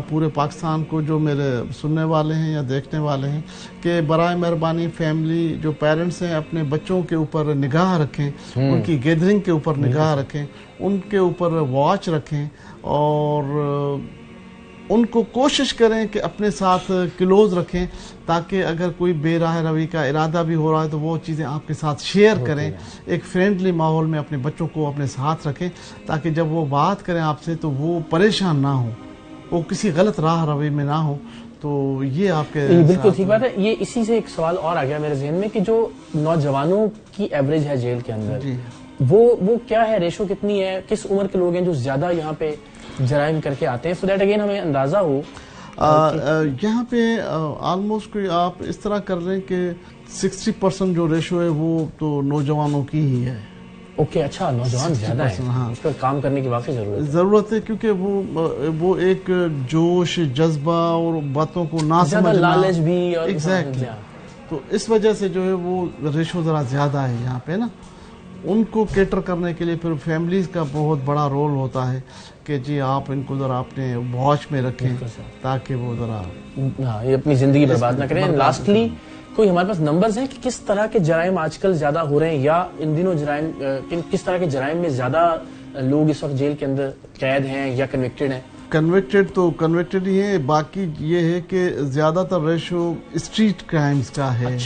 پورے پاکستان کو، جو میرے سننے والے ہیں یا دیکھنے والے ہیں، کہ برائے مہربانی فیملی جو پیرنٹس ہیں اپنے بچوں کے اوپر نگاہ رکھیں، ان کی گیدرنگ کے اوپر نگاہ رکھیں، ان کے اوپر واچ رکھیں، اور ان کو کوشش کریں کہ اپنے ساتھ کلوز رکھیں، تاکہ اگر کوئی بے راہ روی کا ارادہ بھی ہو رہا ہے تو وہ چیزیں آپ کے ساتھ شیئر کریں. ایک فرینڈلی ماحول میں اپنے بچوں کو اپنے ساتھ رکھیں، تاکہ جب وہ بات کریں آپ سے تو وہ پریشان نہ ہوں، وہ کسی غلط راہ روی میں نہ ہو. تو یہ آپ کے بالکل ٹھیک بات ہے. یہ اسی سے ایک سوال اور آ گیا میرے ذہن میں کہ جو نوجوانوں کی ایوریج ہے جیل کے اندر، وہ کیا ہے، ریشو کتنی ہے، کس عمر کے لوگ ہیں جو زیادہ یہاں پہ جرائم کر کے آتے ہیں، سو دیٹ اگین ہمیں اندازہ ہو. یہاں پہ آلموسٹ کوئی آپ اس طرح کر رہے ہیں کہ 60% جو ریشو ہے وہ تو نوجوانوں کی ہی ہے. اوکے، اچھا، نوجوان زیادہ ہیں. ہاں، اس پر کام کرنے کی واقعی ضرورت ہے، کیونکہ وہ ایک جوش، جذبہ اور باتوں کو نہ سمجھنا، لالچ بھی، ایگزیکٹلی. تو اس وجہ سے جو ہے وہ ریشو ذرا زیادہ ہے یہاں پہ نا. ان کو کیٹر کرنے کے لیے پھر فیملیز کا بہت بڑا رول ہوتا ہے کہ جی آپ ان کو ذرا اپنے واچ میں رکھیں تاکہ وہ ذرا یہ اپنی زندگی برباد نہ کریں. لاسٹلی کوئی ہمارے پاس نمبرز ہیں کہ کس طرح کے جرائم آج کل زیادہ ہو رہے ہیں، یا ان دنوں جرائم کس طرح کے جرائم میں زیادہ لوگ اس وقت جیل کے اندر قید ہیں یا کنوکٹڈ ہیں؟ کنوکٹڈ تو کنوکٹڈ ہی ہیں، باقی یہ ہے کہ زیادہ تر ریشو اسٹریٹ کرائمز کا ہے.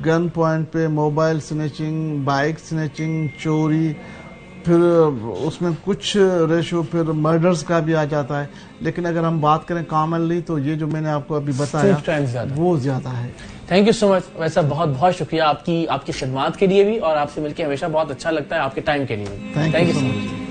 گن پوائنٹ پہ موبائل سنیچنگ، بائک سنیچنگ، چوری، پھر اس میں کچھ ریشو پھر مرڈرز کا بھی آ جاتا ہے. لیکن اگر ہم بات کریں کامنلی تو یہ جو میں نے آپ کو ابھی بتایا وہ زیادہ ہے. تھینک یو سو مچ. ویسا بہت بہت شکریہ آپ کی خدمات کے لیے بھی، اور آپ سے مل کے ہمیشہ بہت اچھا لگتا ہے، آپ کے ٹائم کے لیے بھی. Thank you so much.